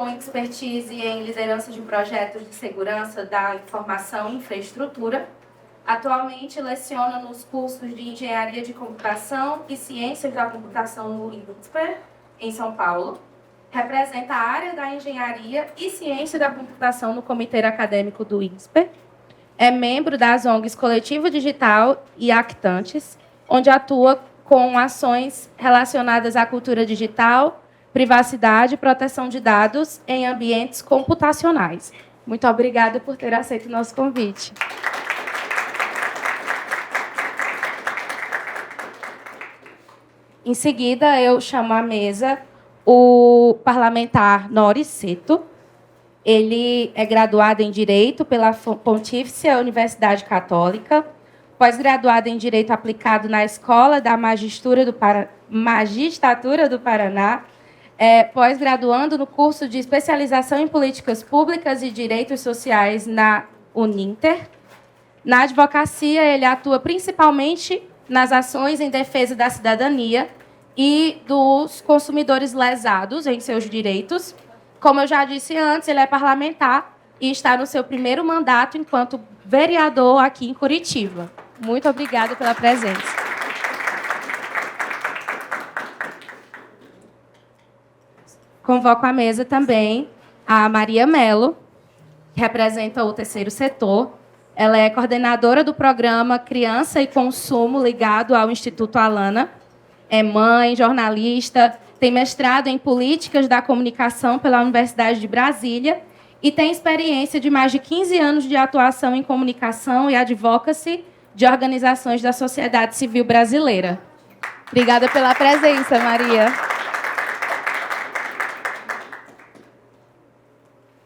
com expertise em liderança de projetos de segurança da informação e infraestrutura. Atualmente leciona nos cursos de Engenharia de Computação e Ciências da Computação no INSPER, em São Paulo. Representa a área da Engenharia e Ciência da Computação no Comitê Acadêmico do INSPER. É membro das ONGs Coletivo Digital e Actantes, onde atua com ações relacionadas à cultura digital, privacidade e proteção de dados em ambientes computacionais. Muito obrigada por ter aceito o nosso convite. Em seguida, eu chamo à mesa o parlamentar Nori Seto. Ele é graduado em Direito pela Pontifícia Universidade Católica, pós-graduado em Direito Aplicado na Escola da Magistratura do Paraná, pós-graduando no curso de Especialização em Políticas Públicas e Direitos Sociais na Uninter. Na advocacia, ele atua principalmente nas ações em defesa da cidadania e dos consumidores lesados em seus direitos. Como eu já disse antes, ele é parlamentar e está no seu primeiro mandato enquanto vereador aqui em Curitiba. Muito obrigada pela presença. Convoco à mesa também a Maria Mello, que representa o terceiro setor. Ela é coordenadora do programa Criança e Consumo, ligado ao Instituto Alana. É mãe, jornalista, tem mestrado em Políticas da Comunicação pela Universidade de Brasília e tem experiência de mais de 15 anos de atuação em comunicação e advocacy de organizações da sociedade civil brasileira. Obrigada pela presença, Maria.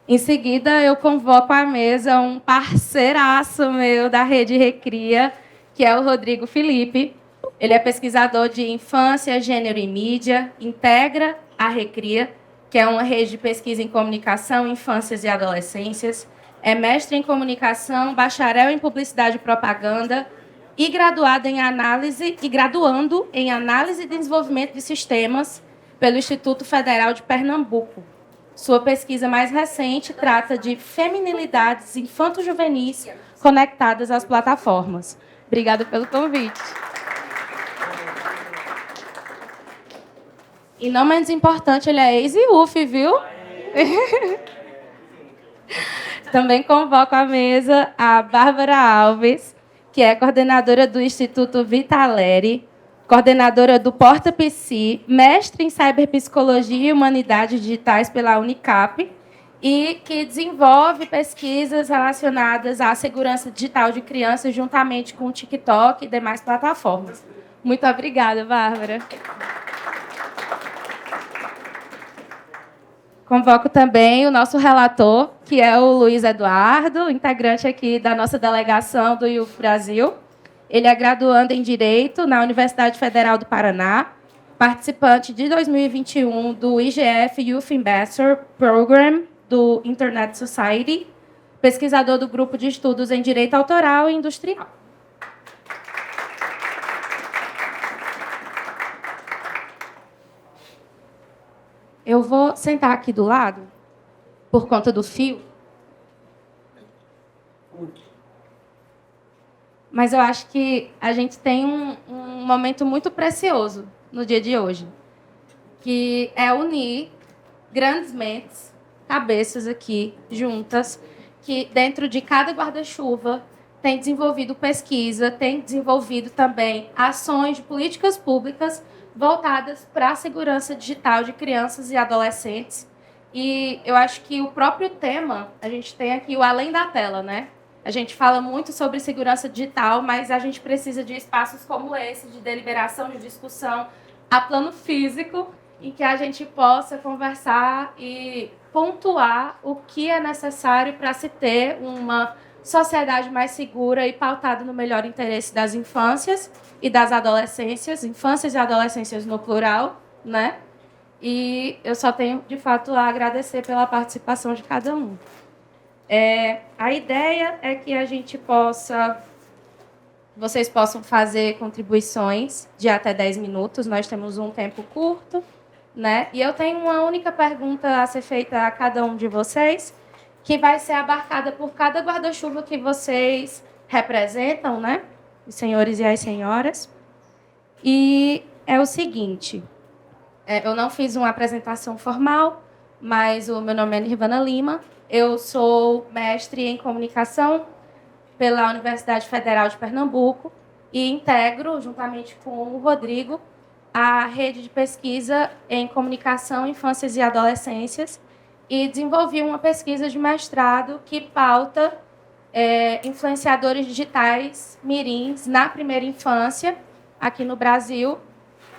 Em seguida, eu convoco à mesa um parceiraço meu da Rede Recria, que é o Rodrigo Felipe. Ele é pesquisador de infância, gênero e mídia, integra a Recria, que é uma rede de pesquisa em comunicação, infâncias e adolescências. É mestre em comunicação, bacharel em publicidade e propaganda e graduado em análise e graduando em análise e desenvolvimento de sistemas pelo Instituto Federal de Pernambuco. Sua pesquisa mais recente trata de feminilidades infanto-juvenis conectadas às plataformas. Obrigada pelo convite. E não menos importante, ele é ex-IUF, viu? Também convoco à mesa a Bárbara Alves, que é coordenadora do Instituto Vitaleri, coordenadora do Porta Psi, mestre em Cyberpsicologia e Humanidades Digitais pela Unicap e que desenvolve pesquisas relacionadas à segurança digital de crianças juntamente com o TikTok e demais plataformas. Muito obrigada, Bárbara. Convoco também o nosso relator, que é o Luiz Eduardo, integrante aqui da nossa delegação do IUF Brasil. Ele é graduando em Direito na Universidade Federal do Paraná, participante de 2021 do IGF Youth Ambassador Program do Internet Society, pesquisador do Grupo de Estudos em Direito Autoral e Industrial. Eu vou sentar aqui do lado, por conta do fio. Mas eu acho que a gente tem um momento muito precioso no dia de hoje, que é unir grandes mentes, cabeças aqui, juntas, que dentro de cada guarda-chuva tem desenvolvido pesquisa, tem desenvolvido também ações de políticas públicas voltadas para a segurança digital de crianças e adolescentes. E eu acho que o próprio tema, a gente tem aqui o além da tela, né? A gente fala muito sobre segurança digital, mas a gente precisa de espaços como esse, de deliberação, de discussão a plano físico, em que a gente possa conversar e pontuar o que é necessário para se ter uma sociedade mais segura e pautada no melhor interesse das infâncias e das adolescências, infâncias e adolescências no plural, né? E eu só tenho, de fato, a agradecer pela participação de cada um. A ideia é que a gente vocês possam fazer contribuições de até 10 minutos. Nós temos um tempo curto né? E eu tenho uma única pergunta a ser feita a cada um de vocês, que vai ser abarcada por cada guarda-chuva que vocês representam, né? Os senhores e as senhoras. E é o seguinte, eu não fiz uma apresentação formal, mas o meu nome é Nirvana Lima. Eu sou mestre em comunicação pela Universidade Federal de Pernambuco e integro, juntamente com o Rodrigo, a rede de pesquisa em comunicação, infâncias e adolescências e desenvolvi uma pesquisa de mestrado que pauta influenciadores digitais mirins na primeira infância aqui no Brasil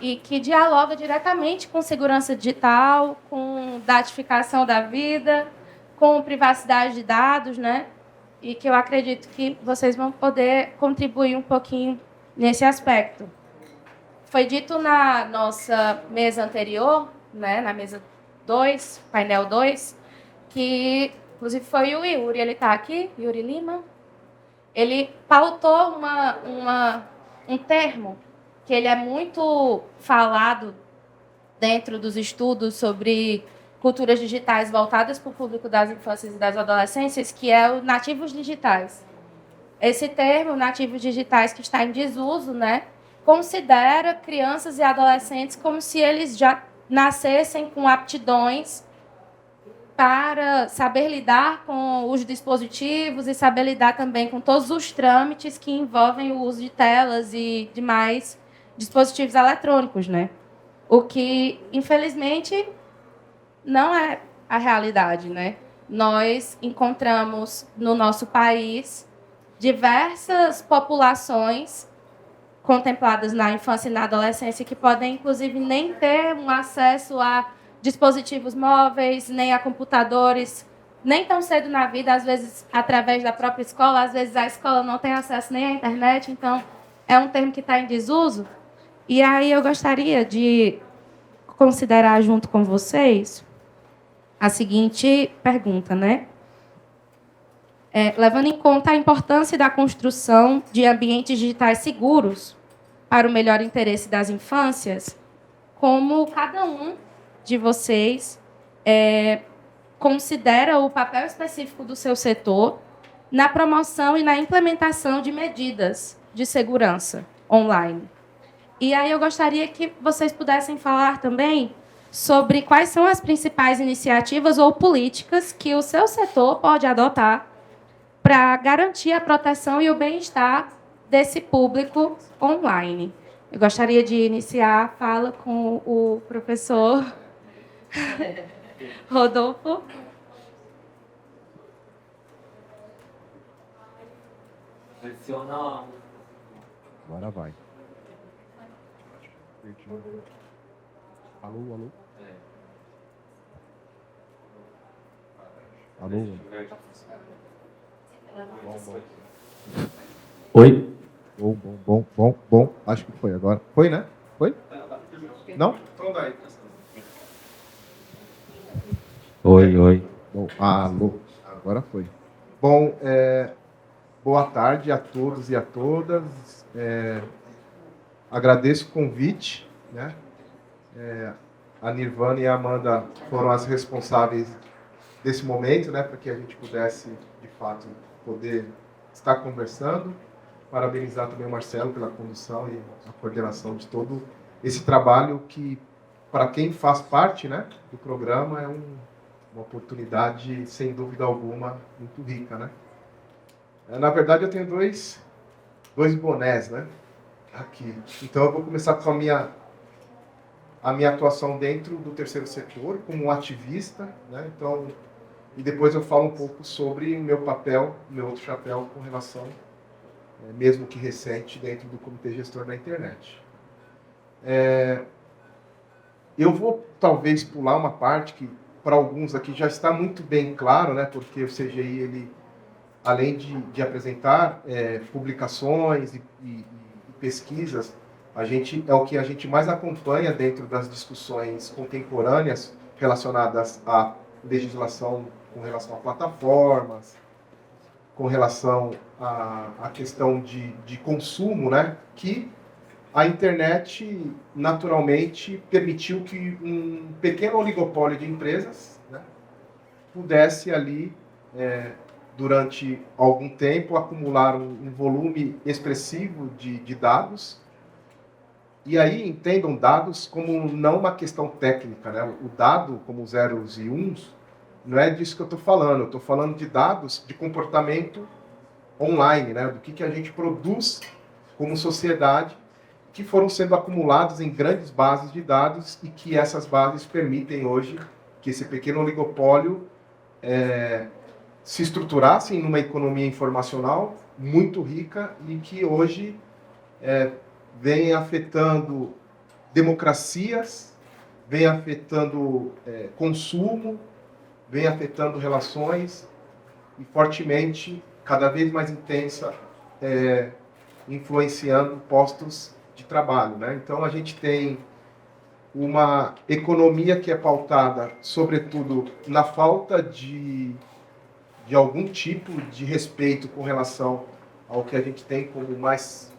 e que dialoga diretamente com segurança digital, com datificação da vida, com privacidade de dados, né? E que eu acredito que vocês vão poder contribuir um pouquinho nesse aspecto. Foi dito na nossa mesa anterior, né, na mesa 2, painel 2, que, inclusive, foi o Yuri, ele está aqui, Yuri Lima, ele pautou um termo que ele é muito falado dentro dos estudos sobre culturas digitais voltadas para o público das infâncias e das adolescências, que é o nativos digitais. Esse termo, nativos digitais, que está em desuso, né, considera crianças e adolescentes como se eles já nascessem com aptidões para saber lidar com os dispositivos e saber lidar também com todos os trâmites que envolvem o uso de telas e demais dispositivos eletrônicos, né? O que, infelizmente, não é a realidade, né? Nós encontramos no nosso país diversas populações contempladas na infância e na adolescência que podem, inclusive, nem ter um acesso a dispositivos móveis, nem a computadores, nem tão cedo na vida, às vezes através da própria escola, às vezes a escola não tem acesso nem à internet, então é um termo que está em desuso. E aí eu gostaria de considerar junto com vocês a seguinte pergunta, né? Levando em conta a importância da construção de ambientes digitais seguros para o melhor interesse das infâncias, como cada um de vocês considera o papel específico do seu setor na promoção e na implementação de medidas de segurança online. E aí eu gostaria que vocês pudessem falar também sobre quais são as principais iniciativas ou políticas que o seu setor pode adotar para garantir a proteção e o bem-estar desse público online. Eu gostaria de iniciar a fala com o professor Rodolfo. Agora vai. Alô, alô? Alô? Bom. Oi? Bom. Acho que foi agora. Foi, né? Foi? Não? Oi. Bom, alô. Agora foi. Bom, boa tarde a todos e a todas. Agradeço o convite, né? A Nirvana e a Amanda foram as responsáveis desse momento, né? Para que a gente pudesse, de fato, poder estar conversando. Parabenizar também o Marcelo pela condução e a coordenação de todo esse trabalho que, para quem faz parte, né, do programa, é uma oportunidade, sem dúvida alguma, muito rica, né? Na verdade, eu tenho dois bonés, né, aqui. Então, eu vou começar com a minha atuação dentro do terceiro setor, como um ativista, né? Então, e depois eu falo um pouco sobre o meu papel, meu outro chapéu, com relação, mesmo que recente, dentro do Comitê Gestor da Internet. Eu vou, talvez, pular uma parte que, para alguns aqui, já está muito bem claro, né? Porque o CGI, ele, além de apresentar publicações e pesquisas, é o que a gente mais acompanha dentro das discussões contemporâneas relacionadas à legislação com relação a plataformas, com relação à questão de consumo, né? Que a internet, naturalmente, permitiu que um pequeno oligopólio de empresas, né, pudesse ali, durante algum tempo, acumular um volume expressivo de dados. E aí entendam dados como não uma questão técnica, né? O dado como zeros e uns, não é disso que eu estou falando. Eu estou falando de dados de comportamento online, né? Do que a gente produz como sociedade, que foram sendo acumulados em grandes bases de dados e que essas bases permitem hoje que esse pequeno oligopólio se estruturasse numa economia informacional muito rica e que hoje vem afetando democracias, vem afetando consumo, vem afetando relações e fortemente, cada vez mais intensa, influenciando postos de trabalho, né? Então a gente tem uma economia que é pautada, sobretudo, na falta de algum tipo de respeito com relação ao que a gente tem como mais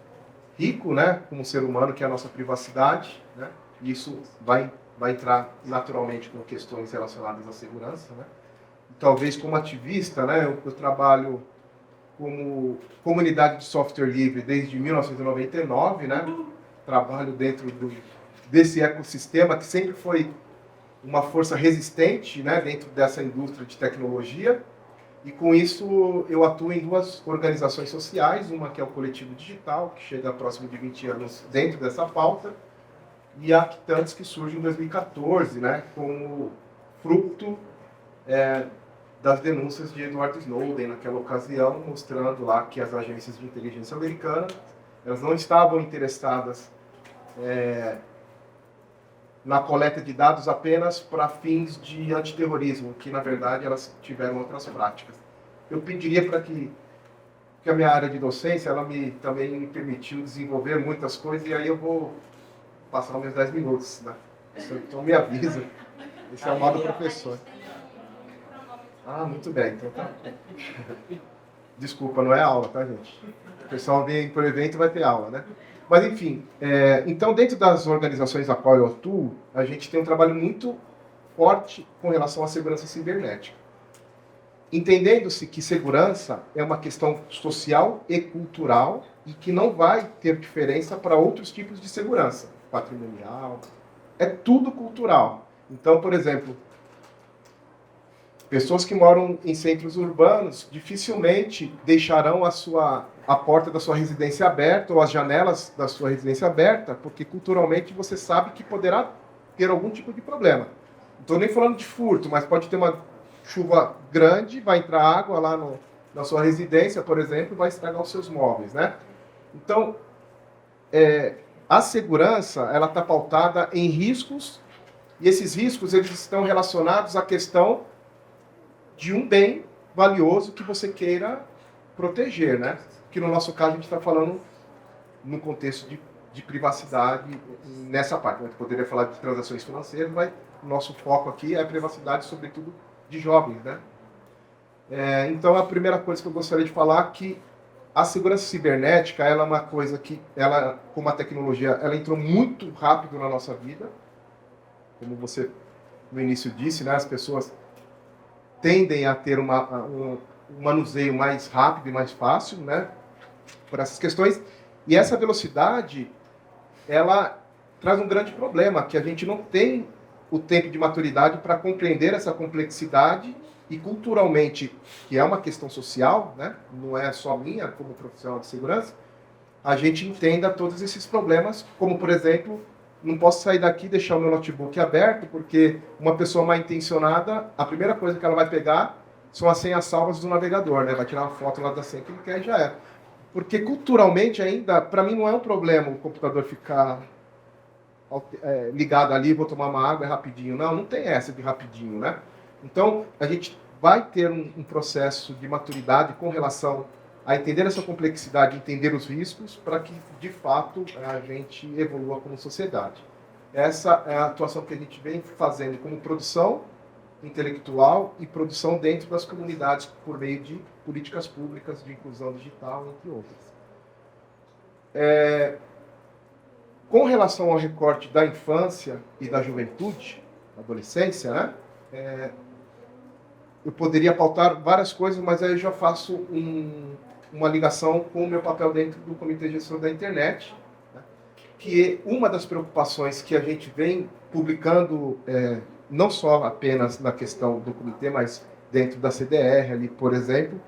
rico, né, como ser humano, que é a nossa privacidade, né? E isso vai entrar naturalmente com questões relacionadas à segurança, né? E talvez como ativista, né, eu trabalho como comunidade de software livre desde 1999, né? Trabalho dentro desse ecossistema que sempre foi uma força resistente, né, dentro dessa indústria de tecnologia. E com isso eu atuo em duas organizações sociais, uma que é o Coletivo Digital, que chega a próximo de 20 anos dentro dessa pauta, e a Actantes, que surge em 2014, né, como fruto das denúncias de Edward Snowden naquela ocasião, mostrando lá que as agências de inteligência americanas elas não estavam interessadas na coleta de dados apenas para fins de antiterrorismo, que na verdade elas tiveram outras práticas. Eu pediria para que a minha área de docência ela também me permitiu desenvolver muitas coisas, e aí eu vou passar uns 10 minutos, né? Então me avisa. Esse é o modo professor. Ah, muito bem, então tá. Desculpa, não é aula, tá, gente? O pessoal vem para o evento e vai ter aula, né? Mas, enfim, então, dentro das organizações a qual eu atuo, a gente tem um trabalho muito forte com relação à segurança cibernética. Entendendo-se que segurança é uma questão social e cultural e que não vai ter diferença para outros tipos de segurança, patrimonial, é tudo cultural. Então, por exemplo, pessoas que moram em centros urbanos dificilmente deixarão a porta da sua residência aberta ou as janelas da sua residência aberta, porque culturalmente você sabe que poderá ter algum tipo de problema. Não estou nem falando de furto, mas pode ter uma chuva grande, vai entrar água lá na sua residência, por exemplo, vai estragar os seus móveis, né? Então, a segurança ela está pautada em riscos, e esses riscos eles estão relacionados à questão de um bem valioso que você queira proteger, né? Que no nosso caso a gente está falando no contexto de privacidade nessa parte. A gente poderia falar de transações financeiras, mas o nosso foco aqui é a privacidade, sobretudo de jovens, né? Então a primeira coisa que eu gostaria de falar é que a segurança cibernética ela é uma coisa que, ela, como a tecnologia, ela entrou muito rápido na nossa vida. Como você no início disse, né? As pessoas tendem a ter um manuseio mais rápido e mais fácil, né, por essas questões. E essa velocidade, ela traz um grande problema, que a gente não tem o tempo de maturidade para compreender essa complexidade e culturalmente, que é uma questão social, né, não é só minha como profissional de segurança, a gente entenda todos esses problemas, como, por exemplo, não posso sair daqui e deixar o meu notebook aberto, porque uma pessoa mal intencionada, a primeira coisa que ela vai pegar são as senhas salvas do navegador, né? Vai tirar uma foto lá da senha que ele quer e já é. Porque culturalmente ainda, para mim não é um problema o computador ficar ligado ali, vou tomar uma água, é rapidinho. Não tem essa de rapidinho, né? Então, a gente vai ter um processo de maturidade com relação a entender essa complexidade, entender os riscos, para que, de fato, a gente evolua como sociedade. Essa é a atuação que a gente vem fazendo como produção intelectual e produção dentro das comunidades por meio de políticas públicas de inclusão digital, entre outras. Com relação ao recorte da infância e da juventude, adolescência, né? Eu poderia pautar várias coisas, mas aí eu já faço uma ligação com o meu papel dentro do Comitê Gestor da Internet, né? Que uma das preocupações que a gente vem publicando, não só apenas na questão do comitê, mas dentro da CDR, ali, por exemplo,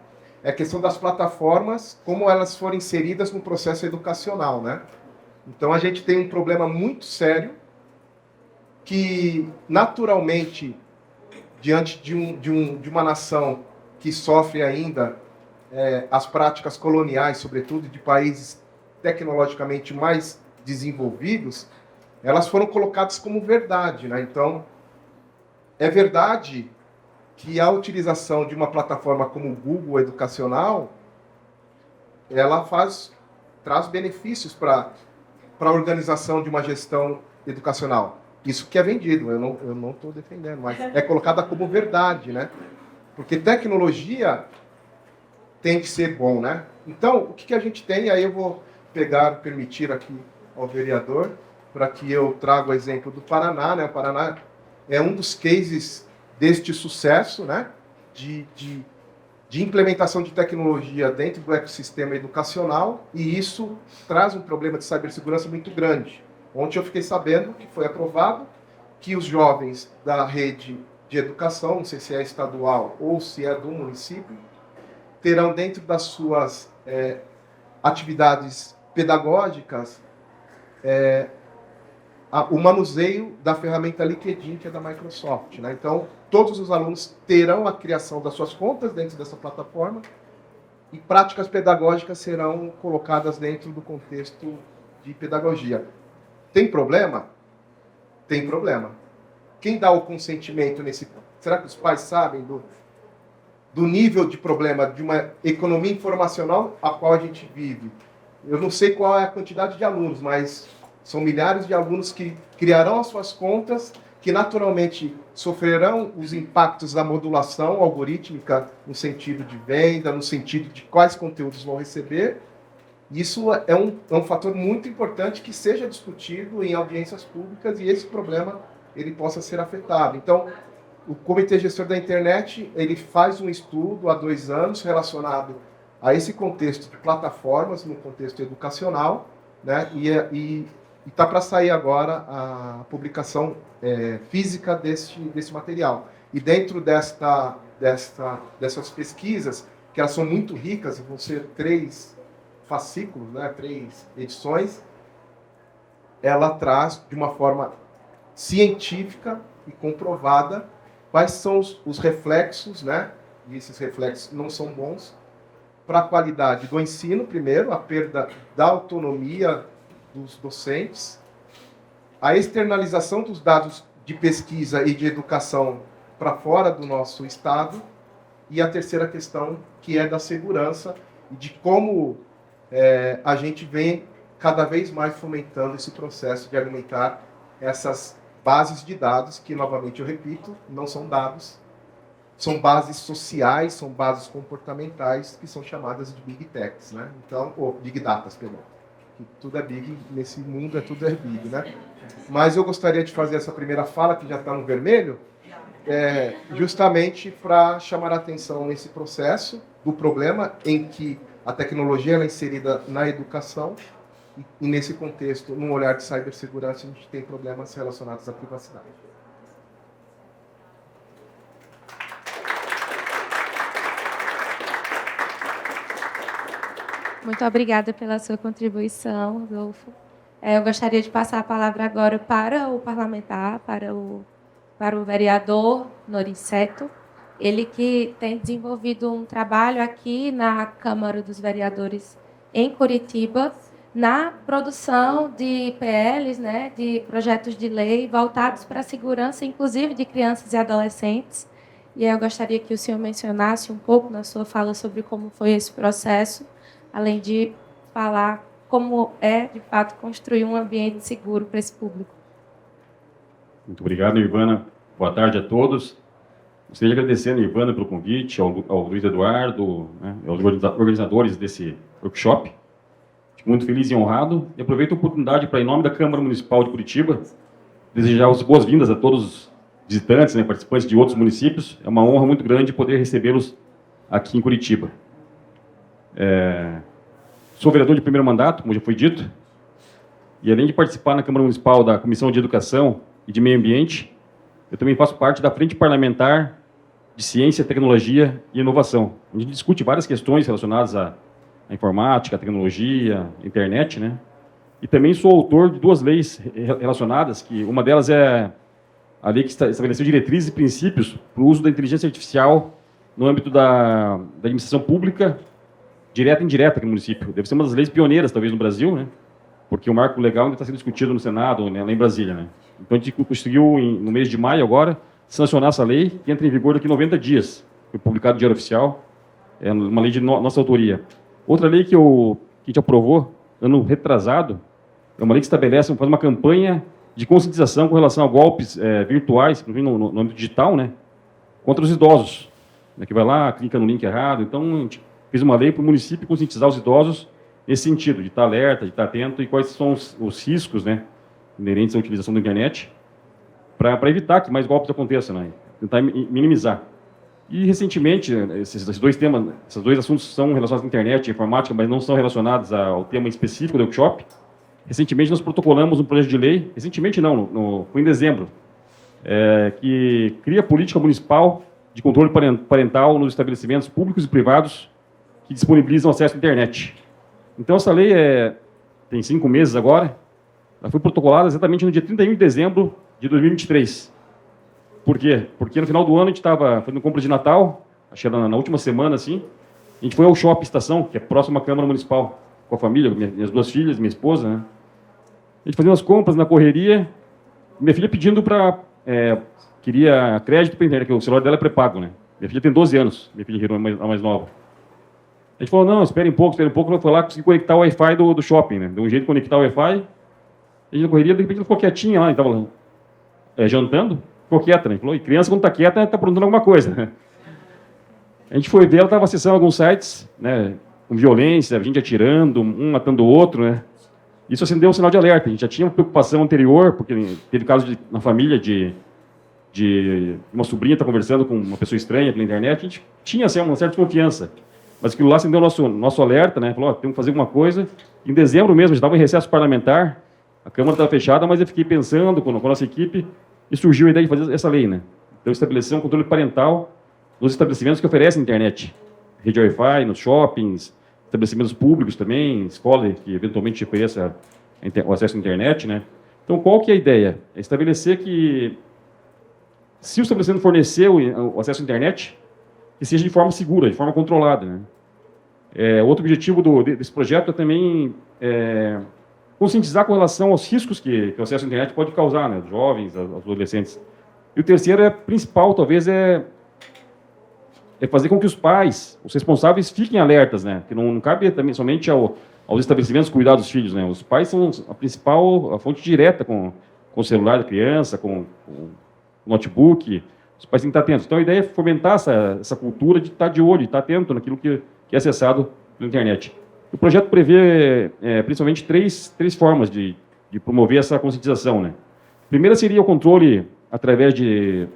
é a questão das plataformas, como elas foram inseridas no processo educacional, né? Então, a gente tem um problema muito sério que, naturalmente, diante de uma nação que sofre ainda as práticas coloniais, sobretudo de países tecnologicamente mais desenvolvidos, elas foram colocadas como verdade, né? Então, é verdade que a utilização de uma plataforma como o Google Educacional, ela traz benefícios para a organização de uma gestão educacional. Isso que é vendido, eu não estou defendendo, mas é colocada como verdade, né? Porque tecnologia tem que ser bom, né? Então, o que a gente tem, aí eu vou permitir aqui ao vereador, para que eu traga o exemplo do Paraná, né? O Paraná é um dos cases deste sucesso, né? De implementação de tecnologia dentro do ecossistema educacional, e isso traz um problema de cibersegurança muito grande. Ontem eu fiquei sabendo que foi aprovado que os jovens da rede de educação, não sei se é estadual ou se é do município, terão dentro das suas atividades pedagógicas o manuseio da ferramenta LinkedIn, que é da Microsoft, né? Então, todos os alunos terão a criação das suas contas dentro dessa plataforma e práticas pedagógicas serão colocadas dentro do contexto de pedagogia. Tem problema? Tem problema. Quem dá o consentimento nesse... Será que os pais sabem do nível de problema de uma economia informacional a qual a gente vive? Eu não sei qual é a quantidade de alunos, mas são milhares de alunos que criarão as suas contas, que naturalmente sofrerão os impactos da modulação algorítmica no sentido de venda, no sentido de quais conteúdos vão receber. Isso é um fator muito importante que seja discutido em audiências públicas e esse problema ele possa ser afetado. Então, o Comitê Gestor da Internet ele faz um estudo há 2 anos relacionado a esse contexto de plataformas no contexto educacional, né? E está para sair agora a publicação física desse material. E dentro dessas pesquisas, que elas são muito ricas, vão ser 3 fascículos, né, 3 edições, ela traz de uma forma científica e comprovada quais são os reflexos, né, e esses reflexos não são bons, para a qualidade do ensino, primeiro, a perda da autonomia dos docentes, a externalização dos dados de pesquisa e de educação para fora do nosso estado, e a terceira questão, que é da segurança e de como a gente vem cada vez mais fomentando esse processo de alimentar essas bases de dados, que, novamente, eu repito, não são dados, são bases sociais, são bases comportamentais, que são chamadas de Big Techs, né? Então, Big Datas, perdão. Tudo é big, nesse mundo tudo é big, né? Mas eu gostaria de fazer essa primeira fala, que já está no vermelho, justamente para chamar a atenção nesse processo do problema em que a tecnologia é inserida na educação e nesse contexto, num olhar de cibersegurança, a gente tem problemas relacionados à privacidade. Muito obrigada pela sua contribuição, Rodolfo. Eu gostaria de passar a palavra agora para o parlamentar, para o vereador Noriceto. Ele que tem desenvolvido um trabalho aqui na Câmara dos Vereadores em Curitiba, na produção de PLs, né, de projetos de lei voltados para a segurança, inclusive de crianças e adolescentes. E aí eu gostaria que o senhor mencionasse um pouco na sua fala sobre como foi esse processo, além de falar como é, de fato, construir um ambiente seguro para esse público. Muito obrigado, Nirvana. Boa tarde a todos. Gostaria de agradecer a Nirvana pelo convite, ao Luiz Eduardo, né, aos organizadores desse workshop. Fico muito feliz e honrado. E aproveito a oportunidade para, em nome da Câmara Municipal de Curitiba, desejar as boas-vindas a todos os visitantes, né, participantes de outros municípios. É uma honra muito grande poder recebê-los aqui em Curitiba. Sou vereador de primeiro mandato, como já foi dito, e além de participar na Câmara Municipal da Comissão de Educação e de Meio Ambiente, eu também faço parte da Frente Parlamentar de Ciência, Tecnologia e Inovação. A gente discute várias questões relacionadas à informática, à tecnologia, à internet, né? E também sou autor de 2 leis relacionadas, que uma delas é a lei que estabeleceu diretrizes e princípios para o uso da inteligência artificial no âmbito da administração pública, direta e indireta aqui no município. Deve ser uma das leis pioneiras, talvez, no Brasil, né? Porque o marco legal ainda está sendo discutido no Senado, né, lá em Brasília, né? Então, a gente conseguiu, no mês de maio agora, sancionar essa lei, que entra em vigor daqui a 90 dias. Foi publicado no Diário Oficial, é uma lei de nossa autoria. Outra lei que a gente aprovou, ano retrasado, é uma lei que estabelece, faz uma campanha de conscientização com relação a golpes virtuais, no âmbito digital, né, contra os idosos, né, que vai lá, clica no link errado. Então, a gente fez uma lei para o município conscientizar os idosos nesse sentido, de estar alerta, de estar atento, e quais são os riscos, né, inerentes à utilização da internet, para evitar que mais golpes aconteçam, né, tentar minimizar. E, recentemente, esses 2 temas, esses 2 assuntos são relacionados à internet e informática, mas não são relacionados ao tema específico do workshop. Recentemente, nós protocolamos um projeto de lei, recentemente não, foi em dezembro, que cria a política municipal de controle parental nos estabelecimentos públicos e privados que disponibilizam acesso à internet. Então, essa lei tem 5 meses agora, ela foi protocolada exatamente no dia 31 de dezembro de 2023. Por quê? Porque no final do ano a gente estava fazendo compra de Natal, acho que era na última semana, assim, a gente foi ao Shopping Estação, que é próximo à Câmara Municipal, com a família, minhas 2 filhas, minha esposa, né? A gente fazendo as compras na correria, minha filha pedindo queria crédito para internet, que o celular dela é pré-pago, né? Minha filha tem 12 anos, minha filha a mais nova. A gente falou, não, espere um pouco, ela foi lá conseguir conectar o Wi-Fi do shopping, né? Deu um jeito de conectar o Wi-Fi, a gente na correria, de repente ela ficou quietinha lá, a gente estava jantando, ficou quieta, né? Falou, e criança quando está quieta, está aprontando alguma coisa, né? A gente foi ver, ela estava acessando alguns sites, né, com violência, a gente atirando, um matando o outro, né? Isso acendeu um sinal de alerta. A gente já tinha uma preocupação anterior, porque teve caso na família de uma sobrinha estar conversando com uma pessoa estranha pela internet, a gente tinha assim, uma certa confiança. Mas aquilo lá acendeu nosso alerta, né? Falou, temos que fazer alguma coisa. Em dezembro mesmo, a gente estava em recesso parlamentar, a Câmara estava fechada, mas eu fiquei pensando com a nossa equipe e surgiu a ideia de fazer essa lei, né? Então, estabelecer um controle parental nos estabelecimentos que oferecem internet. Rede Wi-Fi, nos shoppings, estabelecimentos públicos também, escola que eventualmente ofereça o acesso à internet, né? Então, qual que é a ideia? É estabelecer que, se o estabelecimento fornecer o acesso à internet, que seja de forma segura, de forma controlada, né? Outro objetivo desse projeto é também conscientizar com relação aos riscos que o acesso à internet pode causar, né? Aos jovens, aos adolescentes. E o terceiro principal, talvez, é fazer com que os pais, os responsáveis, fiquem alertas, né? Que não cabe também somente aos estabelecimentos cuidar dos filhos, né? Os pais são a fonte direta com o celular da criança, com o notebook. Os pais têm que estar atentos. Então, a ideia é fomentar essa cultura de estar de olho, de estar atento naquilo que é acessado pela internet. O projeto prevê, principalmente, três formas de promover essa conscientização, né? A primeira seria o controle através de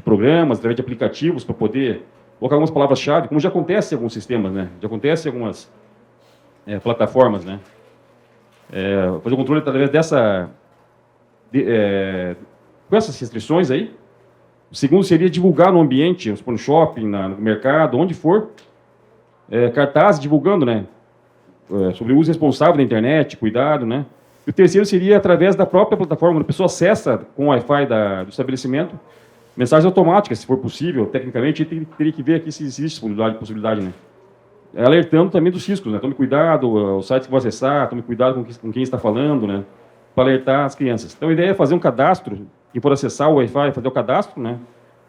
programas, através de aplicativos, para poder colocar algumas palavras-chave, como já acontece em alguns sistemas, né? Já acontece em algumas plataformas, né? Fazer o controle através com essas restrições aí. O segundo seria divulgar no ambiente, no shopping, no mercado, onde for, cartazes divulgando, né? Sobre o uso responsável da internet, cuidado, né? E o terceiro seria através da própria plataforma, quando a pessoa acessa com o Wi-Fi do estabelecimento, mensagens automáticas, se for possível, tecnicamente, teria que ver aqui se existe possibilidade, né? Alertando também dos riscos, né? Tome cuidado, os sites que vão acessar, tome cuidado com quem está falando, né? Para alertar as crianças. Então, a ideia é fazer um cadastro, quem for acessar o Wi-Fi, fazer o cadastro, né?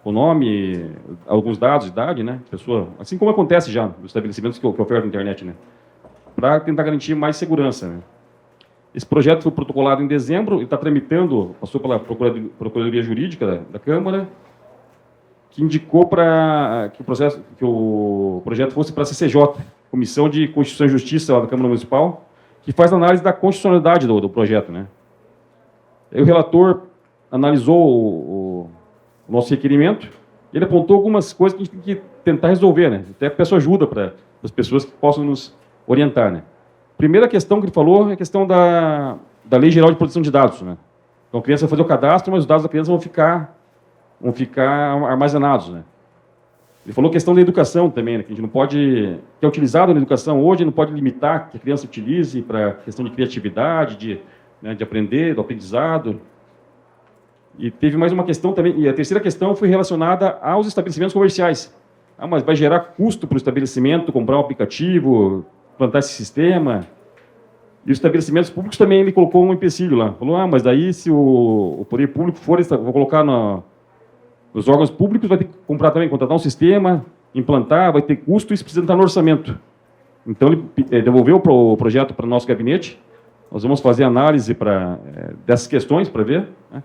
O nome, alguns dados, idade, né? Pessoa, assim como acontece já nos estabelecimentos que ofertam internet, né? Para tentar garantir mais segurança, né? Esse projeto foi protocolado em dezembro, ele está tramitando, passou pela Procuradoria Jurídica da Câmara, que indicou que o projeto fosse para a CCJ, Comissão de Constituição e Justiça da Câmara Municipal, que faz análise da constitucionalidade do projeto, né? Aí o relator analisou o nosso requerimento e ele apontou algumas coisas que a gente tem que tentar resolver, né? Até peço ajuda para as pessoas que possam nos orientar, né? Primeira questão que ele falou é a questão da Lei Geral de Proteção de Dados, né? Então a criança vai fazer o cadastro, mas os dados da criança vão ficar armazenados, né? Ele falou a questão da educação também, né? Que a gente não pode, que é utilizado na educação hoje, não pode limitar que a criança utilize para questão de criatividade, de aprender, do aprendizado. E teve mais uma questão também, e a terceira questão foi relacionada aos estabelecimentos comerciais. Mas vai gerar custo para o estabelecimento comprar um aplicativo, implantar esse sistema. E os estabelecimentos públicos também, ele colocou um empecilho lá. Falou, mas daí se o poder público vou colocar nos órgãos públicos, vai ter que comprar também, contratar um sistema, implantar, vai ter custo, e isso precisa entrar no orçamento. Então, ele devolveu o projeto para o nosso gabinete. Nós vamos fazer análise dessas questões para ver, né?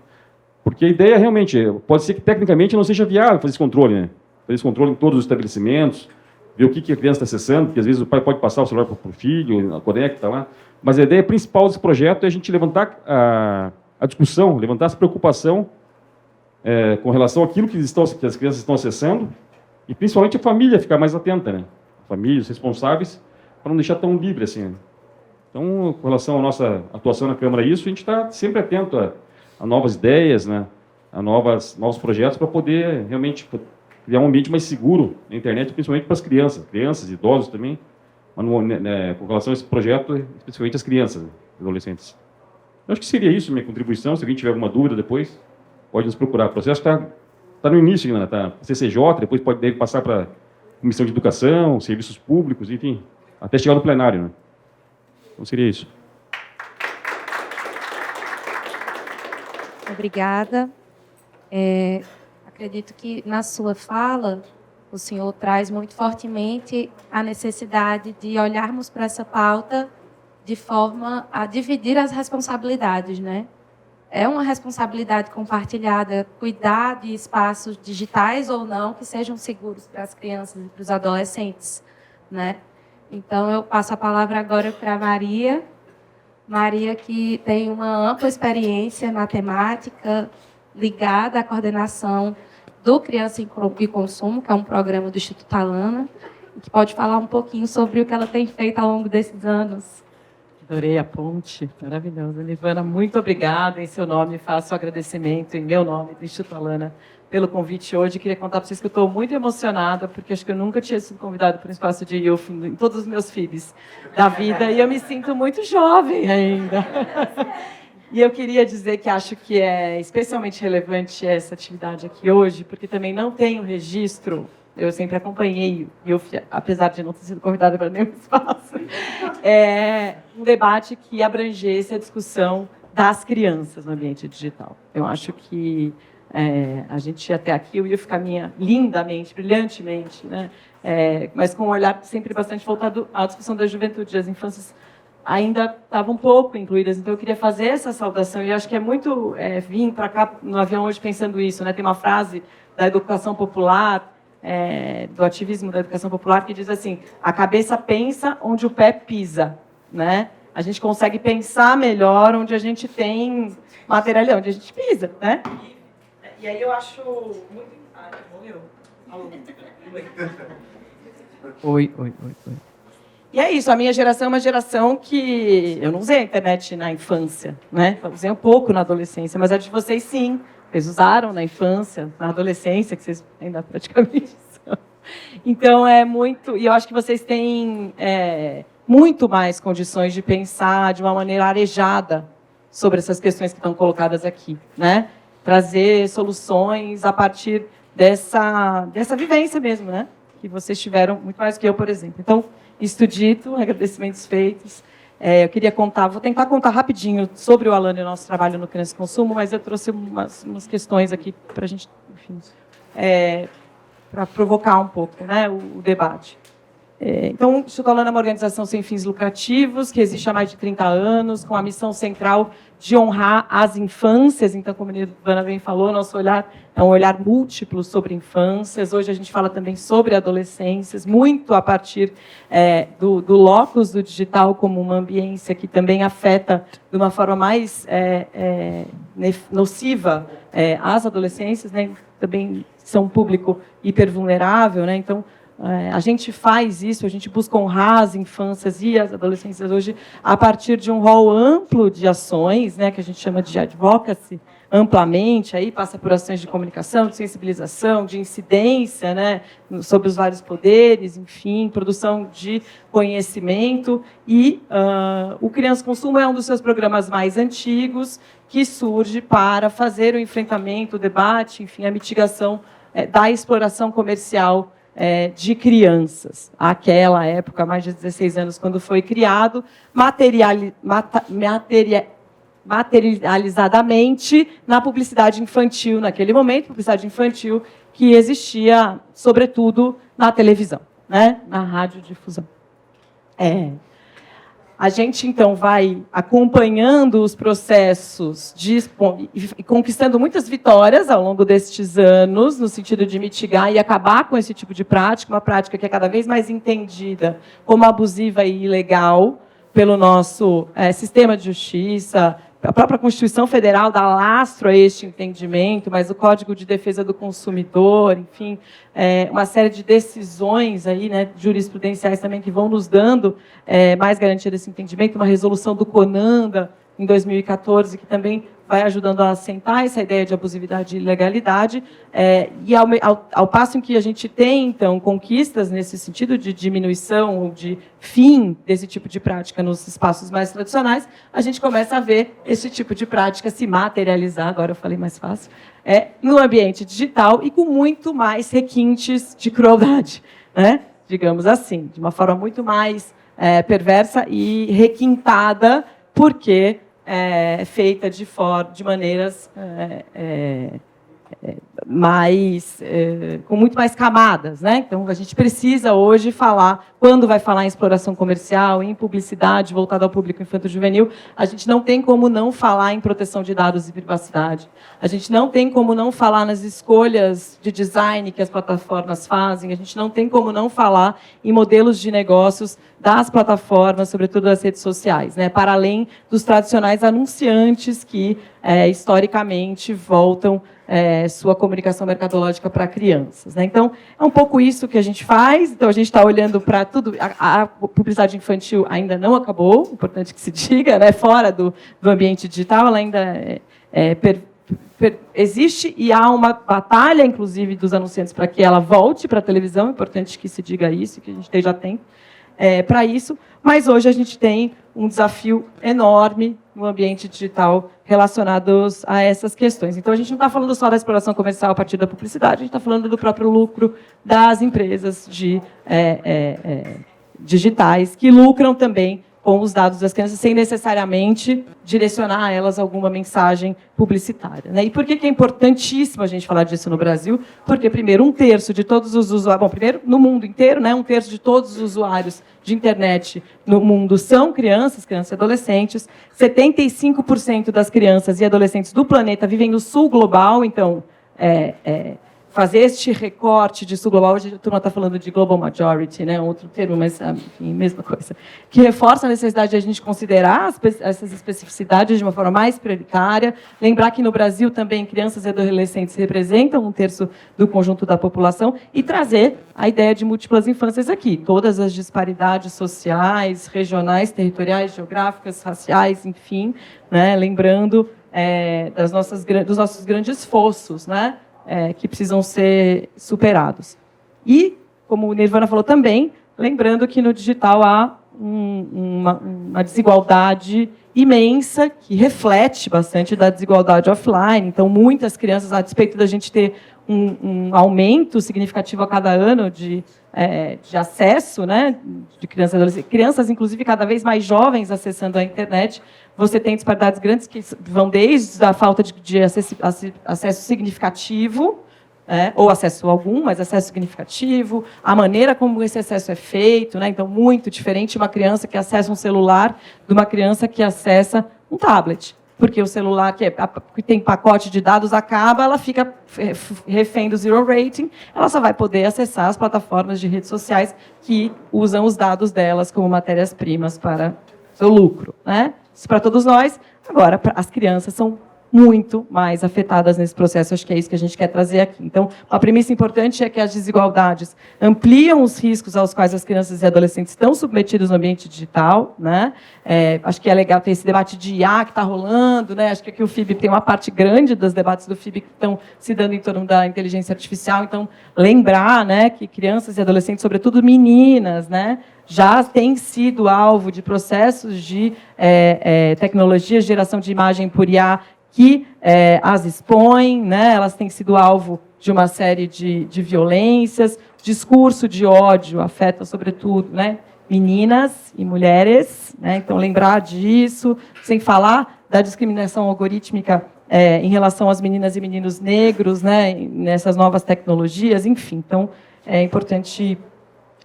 Porque a ideia realmente, pode ser que tecnicamente não seja viável fazer esse controle, né? Fazer esse controle em todos os estabelecimentos, ver o que a criança está acessando, porque às vezes o pai pode passar o celular para o filho, conecta lá. Mas a ideia principal desse projeto é a gente levantar a discussão, levantar essa preocupação com relação àquilo que as crianças estão acessando, e principalmente a família ficar mais atenta, né? A família, os responsáveis, para não deixar tão livre assim, né? Então, com relação à nossa atuação na Câmara, a gente está sempre atento a novas ideias, né? A novos projetos, para poder realmente criar um ambiente mais seguro na internet, principalmente para as crianças, idosos também, mas com relação a esse projeto, especificamente as crianças, né? Adolescentes. Eu acho que seria isso a minha contribuição. Se alguém tiver alguma dúvida depois, pode nos procurar. O processo está no início ainda, está CCJ, depois deve passar para a Comissão de Educação, Serviços Públicos, enfim, até chegar no plenário, né? Então seria isso. Obrigada. Acredito que na sua fala o senhor traz muito fortemente a necessidade de olharmos para essa pauta de forma a dividir as responsabilidades, né? É uma responsabilidade compartilhada cuidar de espaços digitais ou não que sejam seguros para as crianças e para os adolescentes, né? Então, eu passo a palavra agora para a Maria. Maria, que tem uma ampla experiência na temática ligada à coordenação do Criança e Consumo, que é um programa do Instituto Alana, e que pode falar um pouquinho sobre o que ela tem feito ao longo desses anos. Adorei a ponte, maravilhosa. Nirvana, muito obrigada. Em seu nome, faço o agradecimento, em meu nome, do Instituto Alana, pelo convite hoje. Queria contar para vocês que eu estou muito emocionada, porque acho que eu nunca tinha sido convidada para um espaço de youth em todos os meus filhos da vida, e eu me sinto muito jovem ainda. E eu queria dizer que acho que é especialmente relevante essa atividade aqui hoje, porque também não tenho registro. Eu sempre acompanhei, apesar de não ter sido convidada para nenhum espaço, um debate que abrangesse a discussão das crianças no ambiente digital. Eu acho que a gente até aqui, o IUF caminha lindamente, brilhantemente, né? Mas com um olhar sempre bastante voltado à discussão da juventude. As infâncias ainda estavam um pouco incluídas, então eu queria fazer essa saudação, e acho que é muito vim para cá no avião hoje pensando isso, né? Tem uma frase da educação popular, do ativismo da educação popular, que diz assim: a cabeça pensa onde o pé pisa, né? A gente consegue pensar melhor onde a gente tem material, onde a gente pisa, né? E aí eu acho muito... morreu. Oi. E é isso, a minha geração é uma geração que... Eu não usei a internet na infância, né? Eu usei um pouco na adolescência, mas a de vocês, sim. Vocês usaram na infância, na adolescência, que vocês ainda praticamente são. Então, é muito... E eu acho que vocês têm muito mais condições de pensar de uma maneira arejada sobre essas questões que estão colocadas aqui, né? Trazer soluções a partir dessa vivência mesmo, né? Que vocês tiveram muito mais que eu, por exemplo. Então, isto dito, agradecimentos feitos. Eu queria vou tentar contar rapidinho sobre o Alana e o nosso trabalho no Criança e Consumo, mas eu trouxe umas questões aqui para a gente, enfim, para provocar um pouco, né, o debate. Então, o Instituto Alana é uma organização sem fins lucrativos, que existe há mais de 30 anos, com a missão central de honrar as infâncias. Então, como a Nirvana bem falou, nosso olhar é um olhar múltiplo sobre infâncias. Hoje a gente fala também sobre adolescências, muito a partir do locus do digital como uma ambiência que também afeta de uma forma mais nociva as adolescências, né? Também são um público hipervulnerável, né? Então, a gente faz isso, a gente busca honrar as infâncias e as adolescências hoje a partir de um rol amplo de ações, né, que a gente chama de advocacy, amplamente, aí passa por ações de comunicação, de sensibilização, de incidência, né, sobre os vários poderes, enfim, produção de conhecimento. E o Criança Consumo é um dos seus programas mais antigos, que surge para fazer o enfrentamento, o debate, enfim, a mitigação da exploração comercial de crianças. Aquela época, mais de 16 anos, quando foi criado, materializadamente na publicidade infantil, naquele momento, publicidade infantil que existia, sobretudo, na televisão, né? Na radiodifusão. A gente, então, vai acompanhando os processos e conquistando muitas vitórias ao longo destes anos, no sentido de mitigar e acabar com esse tipo de prática, uma prática que é cada vez mais entendida como abusiva e ilegal pelo nosso sistema de justiça. A própria Constituição Federal dá lastro a este entendimento, mas o Código de Defesa do Consumidor, enfim, uma série de decisões aí, né, jurisprudenciais também que vão nos dando mais garantia desse entendimento, uma resolução do CONANDA em 2014, que também vai ajudando a assentar essa ideia de abusividade e ilegalidade, e ao passo em que a gente tem, então, conquistas nesse sentido de diminuição ou de fim desse tipo de prática nos espaços mais tradicionais, a gente começa a ver esse tipo de prática se materializar, agora eu falei mais fácil, no ambiente digital e com muito mais requintes de crueldade, né? Digamos assim, de uma forma muito mais perversa e requintada, porque feita de maneiras com muito mais camadas, né? Então, a gente precisa hoje falar, quando vai falar em exploração comercial, em publicidade voltada ao público infanto-juvenil, a gente não tem como não falar em proteção de dados e privacidade. A gente não tem como não falar nas escolhas de design que as plataformas fazem, a gente não tem como não falar em modelos de negócios das plataformas, sobretudo das redes sociais, né? Para além dos tradicionais anunciantes que, historicamente, voltam sua comunicação mercadológica para crianças, né? Então, é um pouco isso que a gente faz. Então, a gente está olhando para tudo. A publicidade infantil ainda não acabou, importante que se diga, né? Fora do ambiente digital, ela ainda existe e há uma batalha, inclusive, dos anunciantes para que ela volte para a televisão. É importante que se diga isso, que a gente esteja atento para isso. Mas hoje a gente tem um desafio enorme no ambiente digital relacionados a essas questões. Então, a gente não está falando só da exploração comercial a partir da publicidade, a gente está falando do próprio lucro das empresas digitais, que lucram também com os dados das crianças, sem necessariamente direcionar a elas alguma mensagem publicitária, né? E por que é importantíssimo a gente falar disso no Brasil? Porque, primeiro, 1/3 de todos os usuários... Bom, primeiro, no mundo inteiro, né, 1/3 de todos os usuários de internet no mundo são crianças e adolescentes. 75% das crianças e adolescentes do planeta vivem no sul global, então... fazer este recorte de sul global, hoje a turma está falando de global majority, né, outro termo, mas enfim, mesma coisa, que reforça a necessidade de a gente considerar essas especificidades de uma forma mais prioritária, lembrar que no Brasil também crianças e adolescentes representam 1/3 do conjunto da população e trazer a ideia de múltiplas infâncias aqui, todas as disparidades sociais, regionais, territoriais, geográficas, raciais, enfim, né, lembrando dos nossos grandes esforços, né, que precisam ser superados. E, como o Nirvana falou também, lembrando que no digital há uma desigualdade imensa, que reflete bastante da desigualdade offline. Então, muitas crianças, a despeito da gente ter um aumento significativo a cada ano de acesso, né, de crianças e adolescentes, crianças, inclusive, cada vez mais jovens acessando a internet, você tem disparidades grandes que vão desde a falta de acesso significativo ou acesso algum, mas acesso significativo, a maneira como esse acesso é feito, né? Então, muito diferente de uma criança que acessa um celular de uma criança que acessa um tablet. Porque o celular que tem pacote de dados acaba, ela fica refém do zero rating, ela só vai poder acessar as plataformas de redes sociais que usam os dados delas como matérias-primas para seu lucro, né? Isso para todos nós. Agora, as crianças são muito mais afetadas nesse processo. Acho que é isso que a gente quer trazer aqui. Então, a premissa importante é que as desigualdades ampliam os riscos aos quais as crianças e adolescentes estão submetidos no ambiente digital, né? Acho que é legal ter esse debate de IA que está rolando, né? Acho que aqui o FIB tem uma parte grande dos debates do FIB que estão se dando em torno da inteligência artificial. Então, lembrar, né, que crianças e adolescentes, sobretudo meninas, né, já têm sido alvo de processos de tecnologia, geração de imagem por IA, que as expõem, né? Elas têm sido alvo de uma série de violências, discurso de ódio afeta, sobretudo, né, meninas e mulheres, né? Então, lembrar disso, sem falar da discriminação algorítmica em relação às meninas e meninos negros, né, nessas novas tecnologias, enfim. Então, é importante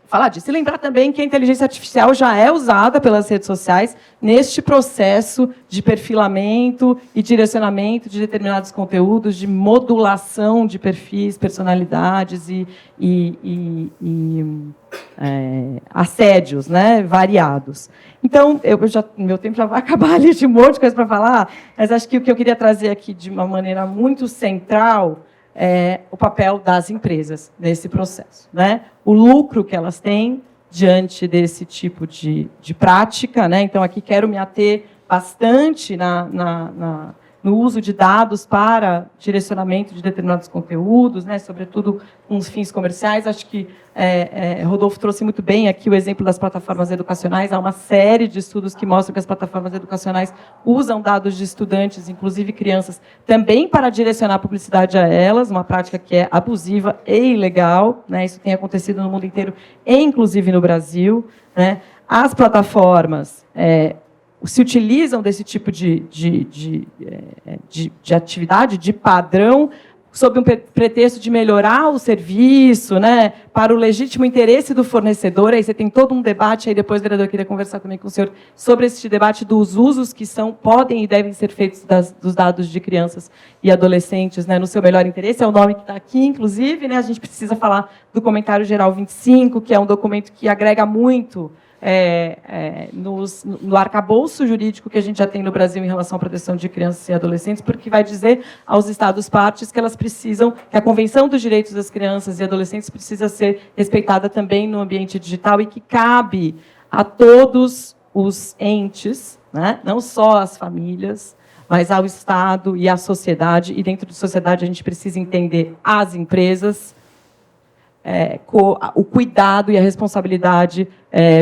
falar disso. E lembrar também que a inteligência artificial já é usada pelas redes sociais neste processo de perfilamento e direcionamento de determinados conteúdos, de modulação de perfis, personalidades e assédios, né, variados. Então, meu tempo já vai acabar ali de um monte de coisa para falar, mas acho que o que eu queria trazer aqui de uma maneira muito central o papel das empresas nesse processo, né? O lucro que elas têm diante desse tipo de prática, né? Então, aqui quero me ater bastante no uso de dados para direcionamento de determinados conteúdos, né? Sobretudo com os fins comerciais. Acho que Rodolfo trouxe muito bem aqui o exemplo das plataformas educacionais. Há uma série de estudos que mostram que as plataformas educacionais usam dados de estudantes, inclusive crianças, também para direcionar a publicidade a elas, uma prática que é abusiva e ilegal, né? Isso tem acontecido no mundo inteiro, e inclusive no Brasil, né? As plataformas se utilizam desse tipo de atividade, de padrão, sob um pretexto de melhorar o serviço, né, para o legítimo interesse do fornecedor. Aí você tem todo um debate, aí depois, vereador, eu queria conversar também com o senhor sobre esse debate dos usos que podem e devem ser feitos dos dados de crianças e adolescentes, né, no seu melhor interesse. É o nome que está aqui, inclusive, né, a gente precisa falar do Comentário Geral 25, que é um documento que agrega muito no arcabouço jurídico que a gente já tem no Brasil em relação à proteção de crianças e adolescentes, porque vai dizer aos Estados-partes que elas precisam, que a Convenção dos Direitos das Crianças e Adolescentes precisa ser respeitada também no ambiente digital e que cabe a todos os entes, né, não só às famílias, mas ao Estado e à sociedade. E dentro da sociedade a gente precisa entender as empresas, o cuidado e a responsabilidade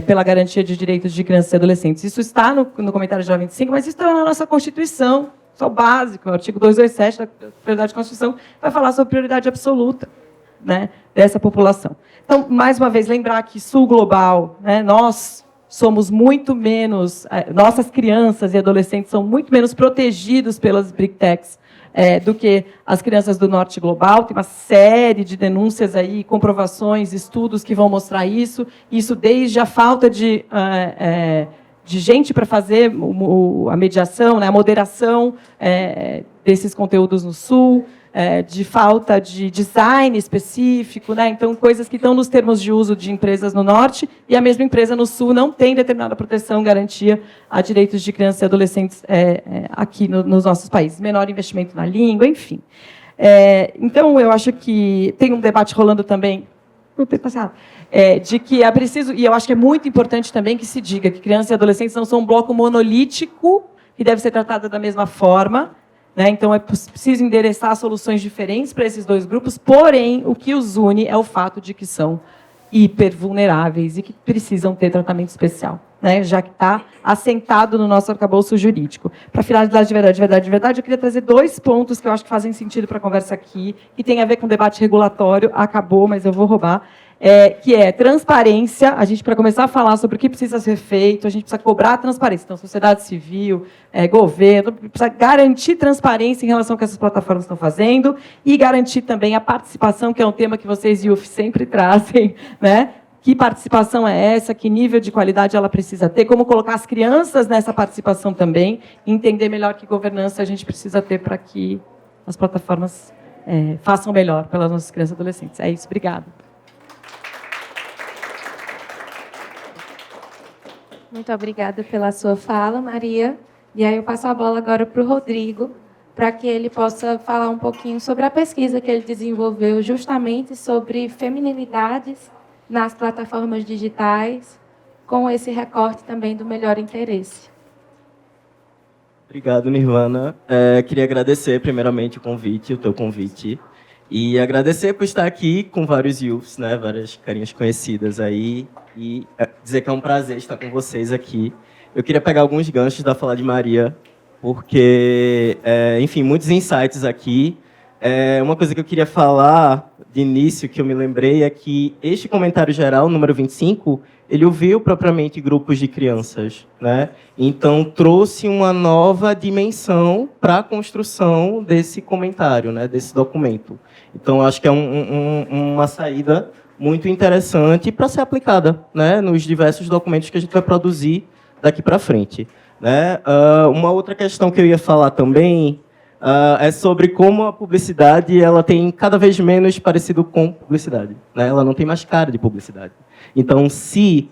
pela garantia de direitos de crianças e adolescentes. Isso está no Comentário Geral 25, mas isso está na nossa Constituição, isso é o básico, o artigo 227 da prioridade da Constituição vai falar sobre prioridade absoluta, né, dessa população. Então, mais uma vez, lembrar que Sul Global, né, nós somos muito menos, nossas crianças e adolescentes são muito menos protegidos pelas Big Techs do que as crianças do Norte Global. Tem uma série de denúncias aí, comprovações, estudos que vão mostrar isso. Isso desde a falta de gente para fazer a mediação, né, a moderação desses conteúdos no Sul, de falta de design específico, né? Então, coisas que estão nos termos de uso de empresas no Norte e a mesma empresa no Sul não tem determinada proteção, garantia a direitos de crianças e adolescentes aqui nos nossos países. Menor investimento na língua, enfim. Então, eu acho que tem um debate rolando também, de que é preciso, e eu acho que é muito importante também que se diga que crianças e adolescentes não são um bloco monolítico que deve ser tratado da mesma forma, né? Então, é preciso endereçar soluções diferentes para esses dois grupos, porém, o que os une é o fato de que são hipervulneráveis e que precisam ter tratamento especial, né? Já que está assentado no nosso arcabouço jurídico. Para finalizar de verdade, eu queria trazer 2 pontos que eu acho que fazem sentido para a conversa aqui, que tem a ver com o debate regulatório. Acabou, mas eu vou roubar. que é transparência. A gente, para começar a falar sobre o que precisa ser feito, a gente precisa cobrar transparência. Então, sociedade civil, governo, precisa garantir transparência em relação ao que essas plataformas estão fazendo e garantir também a participação, que é um tema que vocês, IUF, sempre trazem, né? Que participação é essa? Que nível de qualidade ela precisa ter? Como colocar as crianças nessa participação também? Entender melhor que governança a gente precisa ter para que as plataformas façam melhor pelas nossas crianças e adolescentes. É isso, obrigada. Muito obrigada pela sua fala, Maria. E aí eu passo a bola agora para o Rodrigo, para que ele possa falar um pouquinho sobre a pesquisa que ele desenvolveu justamente sobre feminilidades nas plataformas digitais, com esse recorte também do melhor interesse. Obrigado, Nirvana. Queria agradecer, primeiramente, o teu convite, e agradecer por estar aqui com vários youths, né, várias carinhas conhecidas aí, e dizer que é um prazer estar com vocês aqui. Eu queria pegar alguns ganchos da fala de Maria, porque, enfim, muitos insights aqui. Uma coisa que eu queria falar de início, que eu me lembrei, é que este comentário geral, número 25, ele ouviu propriamente grupos de crianças, né? Então, trouxe uma nova dimensão para a construção desse comentário, né? Desse documento. Então, acho que é uma saída muito interessante para ser aplicada, né? Nos diversos documentos que a gente vai produzir daqui para frente, né? Uma outra questão que eu ia falar também é sobre como a publicidade ela tem cada vez menos parecido com publicidade, né? Ela não tem mais cara de publicidade. Então, se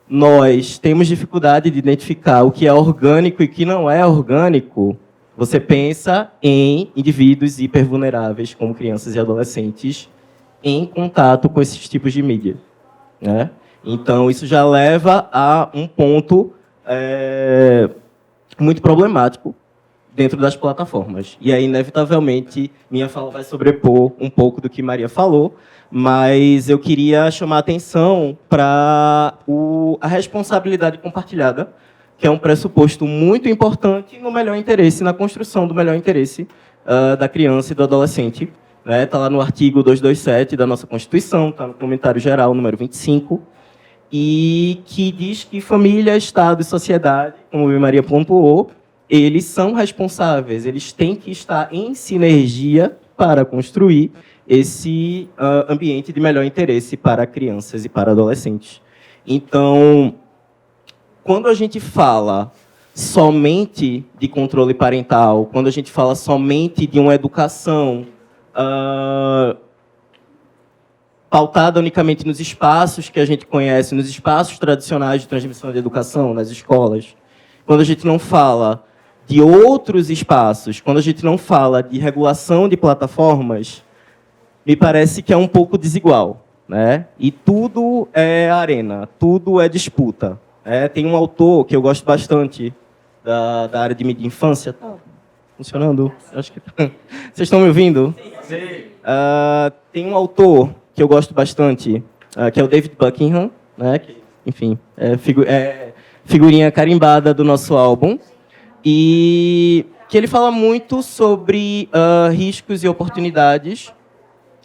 nós temos dificuldade de identificar o que é orgânico e o que não é orgânico, você pensa em indivíduos hipervulneráveis, como crianças e adolescentes, em contato com esses tipos de mídia, né? Então, isso já leva a um ponto muito problemático dentro das plataformas. E aí, inevitavelmente, minha fala vai sobrepor um pouco do que Maria falou, mas eu queria chamar a atenção para a responsabilidade compartilhada, que é um pressuposto muito importante no melhor interesse, na construção do melhor interesse da criança e do adolescente. Está lá no artigo 227 da nossa Constituição, está no comentário geral, número 25, e que diz que família, Estado e sociedade, como a Maria pontuou, eles são responsáveis, eles têm que estar em sinergia para construir esse ambiente de melhor interesse para crianças e para adolescentes. Então, quando a gente fala somente de controle parental, quando a gente fala somente de uma educação pautada unicamente nos espaços que a gente conhece, nos espaços tradicionais de transmissão de educação, nas escolas, quando a gente não fala de outros espaços, quando a gente não fala de regulação de plataformas, me parece que é um pouco desigual, né? E tudo é arena, tudo é disputa. Tem um autor que eu gosto bastante da área de mídia e infância. Tá funcionando? Acho que vocês estão me ouvindo? Sim. Tem um autor que eu gosto bastante, que é o David Buckingham, né? Que, enfim, figurinha carimbada do nosso álbum. E que ele fala muito sobre riscos e oportunidades,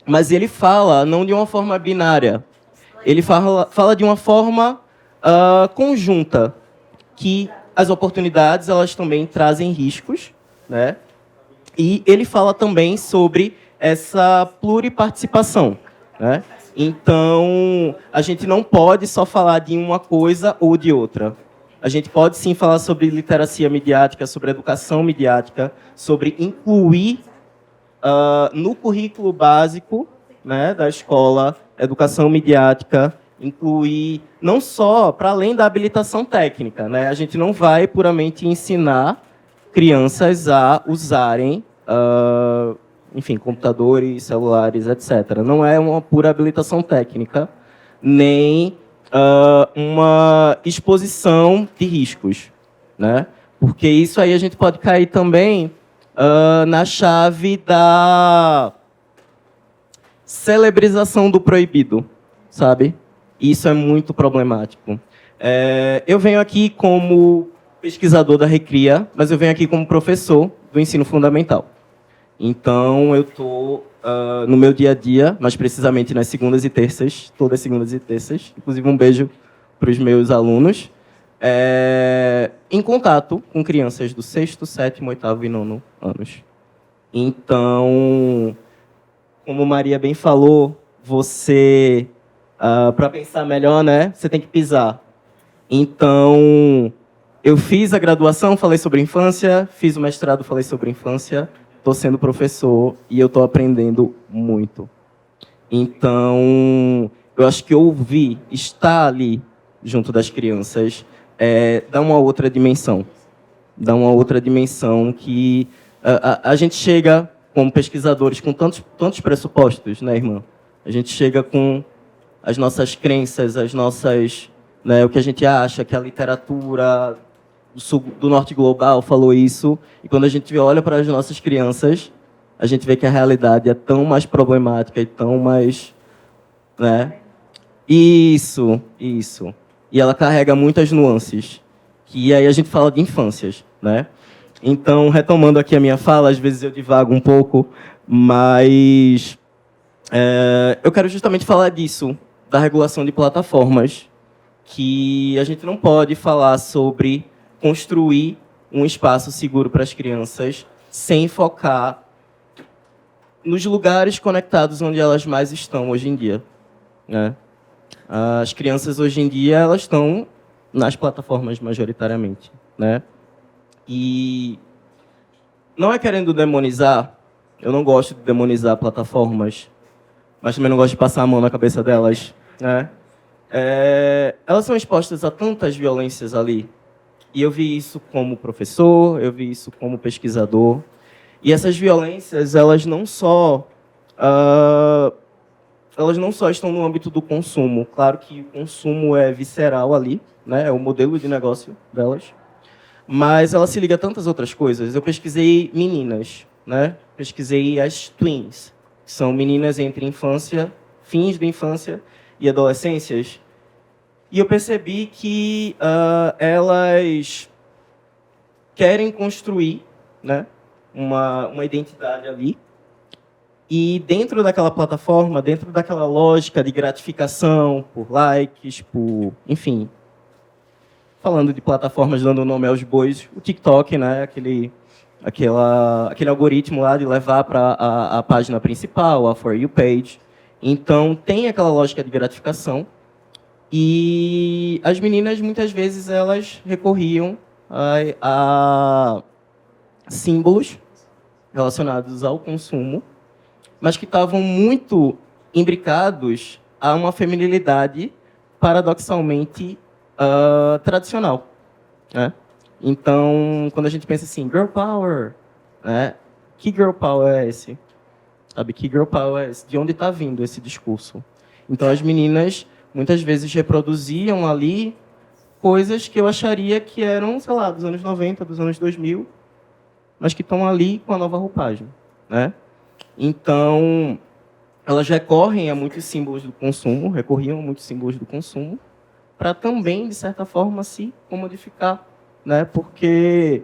mas ele fala não de uma forma binária. Ele fala de uma forma conjunta, que as oportunidades elas também trazem riscos, né? E ele fala também sobre essa pluriparticipação, né? Então, a gente não pode só falar de uma coisa ou de outra. A gente pode sim falar sobre literacia midiática, sobre educação midiática, sobre incluir no currículo básico, né, da escola educação midiática, incluir não só para além da habilitação técnica, né? A gente não vai puramente ensinar crianças a usarem, enfim, computadores, celulares, etc. Não é uma pura habilitação técnica, nem uma exposição de riscos, né? Porque isso aí a gente pode cair também na chave da celebrização do proibido, sabe? Isso é muito problemático. Eu venho aqui como pesquisador da Recria, mas eu venho aqui como professor do ensino fundamental. Então, eu estou no meu dia a dia, mais precisamente nas segundas e terças, todas segundas e terças, inclusive um beijo para os meus alunos, em contato com crianças do 6º, 7º, 8º e 9º anos. Então, como Maria bem falou, você, para pensar melhor, né, você tem que pisar. Então, eu fiz a graduação, falei sobre infância, fiz o mestrado, falei sobre infância, estou sendo professor e eu estou aprendendo muito. Então, eu acho que ouvir, estar ali junto das crianças, dá uma outra dimensão. Dá uma outra dimensão que a gente chega, como pesquisadores, com tantos pressupostos, né, irmã? A gente chega com as nossas crenças, as nossas, né, o que a gente acha que a literatura do norte global falou isso, e quando a gente olha para as nossas crianças, a gente vê que a realidade é tão mais problemática e tão mais, né? Isso. E ela carrega muitas nuances, que aí a gente fala de infâncias, né? Então, retomando aqui a minha fala, às vezes eu divago um pouco, mas eu quero justamente falar disso, da regulação de plataformas, que a gente não pode falar sobre construir um espaço seguro para as crianças sem focar nos lugares conectados onde elas mais estão hoje em dia, né? As crianças hoje em dia elas estão nas plataformas majoritariamente, né? E não é querendo demonizar, eu não gosto de demonizar plataformas, mas também não gosto de passar a mão na cabeça delas, né? Elas são expostas a tantas violências ali. E eu vi isso como professor, eu vi isso como pesquisador. E essas violências, elas não só estão no âmbito do consumo. Claro que o consumo é visceral ali, né? É o modelo de negócio delas. Mas ela se liga a tantas outras coisas. Eu pesquisei meninas, né? Pesquisei as twins, que são meninas entre infância, fins de infância e adolescências. E eu percebi que elas querem construir, né, uma identidade ali. E dentro daquela plataforma, dentro daquela lógica de gratificação por likes, enfim, falando de plataformas dando nome aos bois, o TikTok, né, aquele algoritmo lá de levar para a página principal, a For You page. Então, tem aquela lógica de gratificação. E as meninas, muitas vezes, elas recorriam a símbolos relacionados ao consumo, mas que estavam muito imbricados a uma feminilidade paradoxalmente tradicional, né? Então, quando a gente pensa assim, girl power, né? Que girl power é esse? Sabe, que girl power é esse? De onde está vindo esse discurso? Então, as meninas muitas vezes reproduziam ali coisas que eu acharia que eram, sei lá, dos anos 90, dos anos 2000, mas que estão ali com a nova roupagem, né? Então, elas recorrem a muitos símbolos do consumo, recorriam a muitos símbolos do consumo, para também, de certa forma, se comodificar, né? Porque,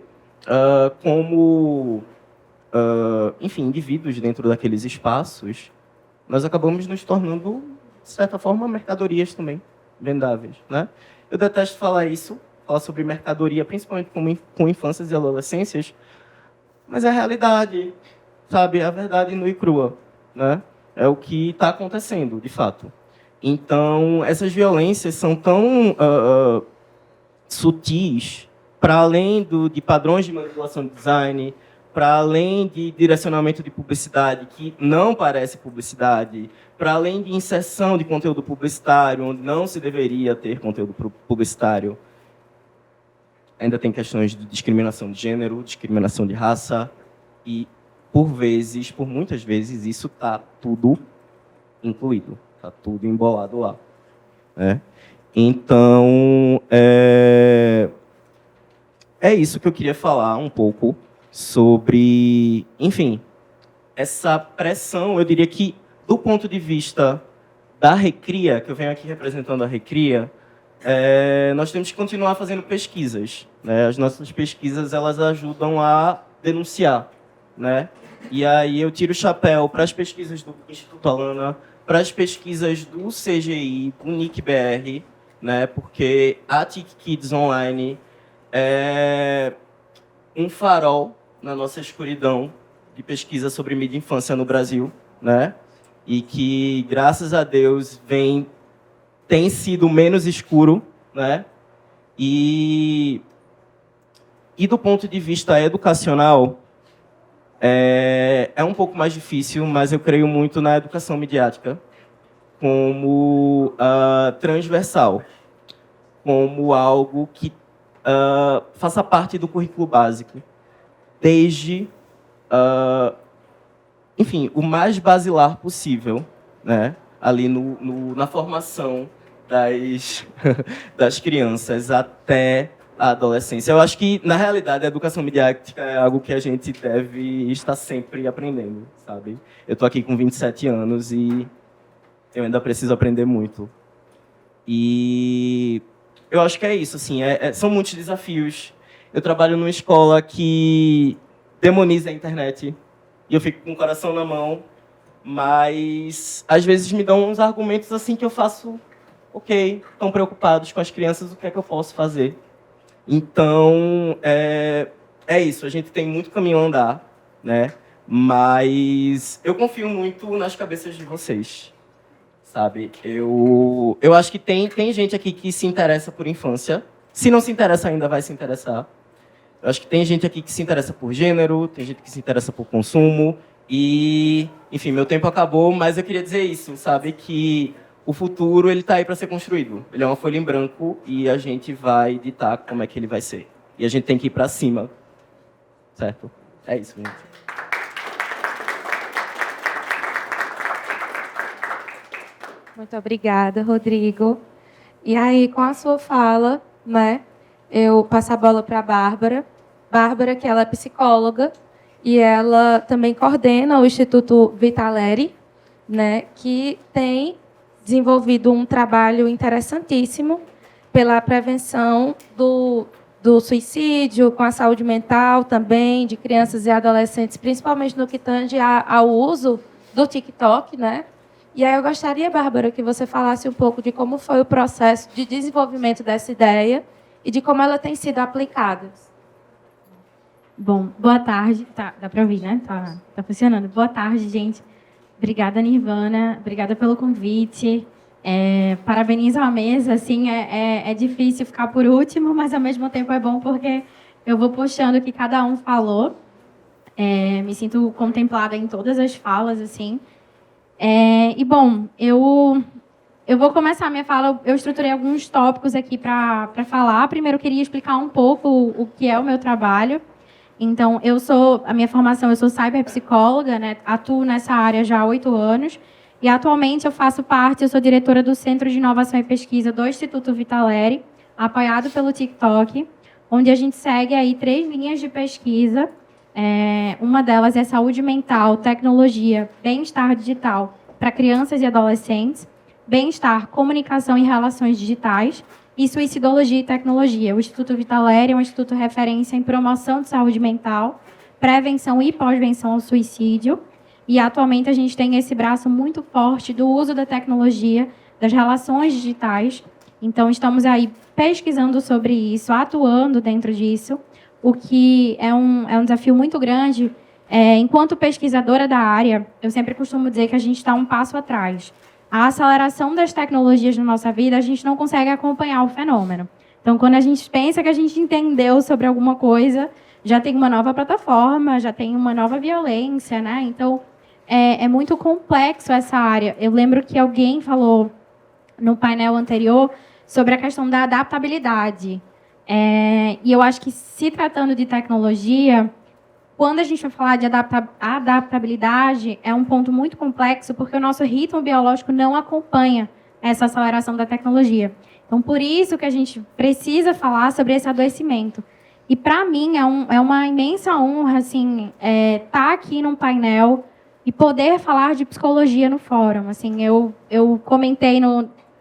enfim, indivíduos dentro daqueles espaços, nós acabamos nos tornando, de certa forma, mercadorias também, vendáveis, né? Eu detesto falar sobre mercadoria, principalmente com infâncias e adolescências, mas é a realidade, sabe? É a verdade nua e crua, né? É o que está acontecendo, de fato. Então, essas violências são tão sutis, para além de padrões de manipulação de design, para além de direcionamento de publicidade, que não parece publicidade, para além de inserção de conteúdo publicitário, onde não se deveria ter conteúdo publicitário. Ainda tem questões de discriminação de gênero, discriminação de raça, e, por muitas vezes, isso está tudo incluído, está tudo embolado lá, né? Então, é isso que eu queria falar um pouco sobre, enfim, essa pressão, eu diria que, do ponto de vista da Recria, que eu venho aqui representando a Recria, nós temos que continuar fazendo pesquisas, né? As nossas pesquisas, elas ajudam a denunciar, né? E aí eu tiro o chapéu para as pesquisas do Instituto Alana, para as pesquisas do CGI, do NIC-BR, né? Porque a TIC Kids Online é um farol na nossa escuridão de pesquisa sobre mídia e infância no Brasil, né? E que, graças a Deus, tem sido menos escuro, né? E do ponto de vista educacional, é um pouco mais difícil, mas eu creio muito na educação midiática como transversal, como algo que faça parte do currículo básico, desde, enfim, o mais basilar possível, né? Ali na formação das crianças até a adolescência. Eu acho que, na realidade, a educação midiática é algo que a gente deve estar sempre aprendendo, sabe? Eu estou aqui com 27 anos e eu ainda preciso aprender muito. E eu acho que é isso, assim, são muitos desafios. Eu trabalho numa escola que demoniza a internet e eu fico com o coração na mão, mas às vezes me dão uns argumentos assim que eu faço, ok, estão preocupados com as crianças, o que é que eu posso fazer? Então, é isso, a gente tem muito caminho a andar, né? Mas eu confio muito nas cabeças de vocês, sabe? Eu acho que tem gente aqui que se interessa por infância. Se não se interessa ainda, vai se interessar. Eu acho que tem gente aqui que se interessa por gênero, tem gente que se interessa por consumo. E, enfim, meu tempo acabou, mas eu queria dizer isso, sabe? Que o futuro, ele está aí para ser construído. Ele é uma folha em branco e a gente vai ditar como é que ele vai ser. E a gente tem que ir para cima, certo? É isso, gente. Muito obrigada, Rodrigo. E aí, com a sua fala, né, eu passo a bola para a Bárbara. Bárbara, que ela é psicóloga e ela também coordena o Instituto Vitaleri, né, que tem desenvolvido um trabalho interessantíssimo pela prevenção do suicídio, com a saúde mental também, de crianças e adolescentes, principalmente no que tange ao uso do TikTok, né? E aí eu gostaria, Bárbara, que você falasse um pouco de como foi o processo de desenvolvimento dessa ideia e de como ela tem sido aplicada. Bom, boa tarde. Tá, dá para ouvir, né? Tá funcionando. Boa tarde, gente. Obrigada, Nirvana. Obrigada pelo convite. Parabenizo a mesa. Assim, é difícil ficar por último, mas ao mesmo tempo é bom porque eu vou puxando o que cada um falou. Me sinto contemplada em todas as falas, assim. E, bom, eu vou começar a minha fala. Eu estruturei alguns tópicos aqui para falar. Primeiro, eu queria explicar um pouco o que é o meu trabalho. Então, a minha formação, eu sou cyberpsicóloga, né? Atuo nessa área já há 8 anos. E, atualmente, eu sou diretora do Centro de Inovação e Pesquisa do Instituto Vitaleri, apoiado pelo TikTok, onde a gente segue aí 3 linhas de pesquisa. Uma delas é saúde mental, tecnologia, bem-estar digital para crianças e adolescentes, bem-estar, comunicação e relações digitais, e suicidologia e tecnologia. O Instituto Vitaleri é um instituto referência em promoção de saúde mental, prevenção e pós-venção ao suicídio. E, atualmente, a gente tem esse braço muito forte do uso da tecnologia, das relações digitais. Então, estamos aí pesquisando sobre isso, atuando dentro disso, o que é um desafio muito grande. Enquanto pesquisadora da área, eu sempre costumo dizer que a gente está um passo atrás. A aceleração das tecnologias na nossa vida, a gente não consegue acompanhar o fenômeno. Então, quando a gente pensa que a gente entendeu sobre alguma coisa, já tem uma nova plataforma, já tem uma nova violência, né? Então, é muito complexo essa área. Eu lembro que alguém falou no painel anterior sobre a questão da adaptabilidade. E eu acho que, se tratando de tecnologia, quando a gente vai falar de adaptabilidade, é um ponto muito complexo, porque o nosso ritmo biológico não acompanha essa aceleração da tecnologia. Então, por isso que a gente precisa falar sobre esse adoecimento. E, para mim, é uma imensa honra assim, estar aqui num painel e poder falar de psicologia no fórum. Assim, eu comentei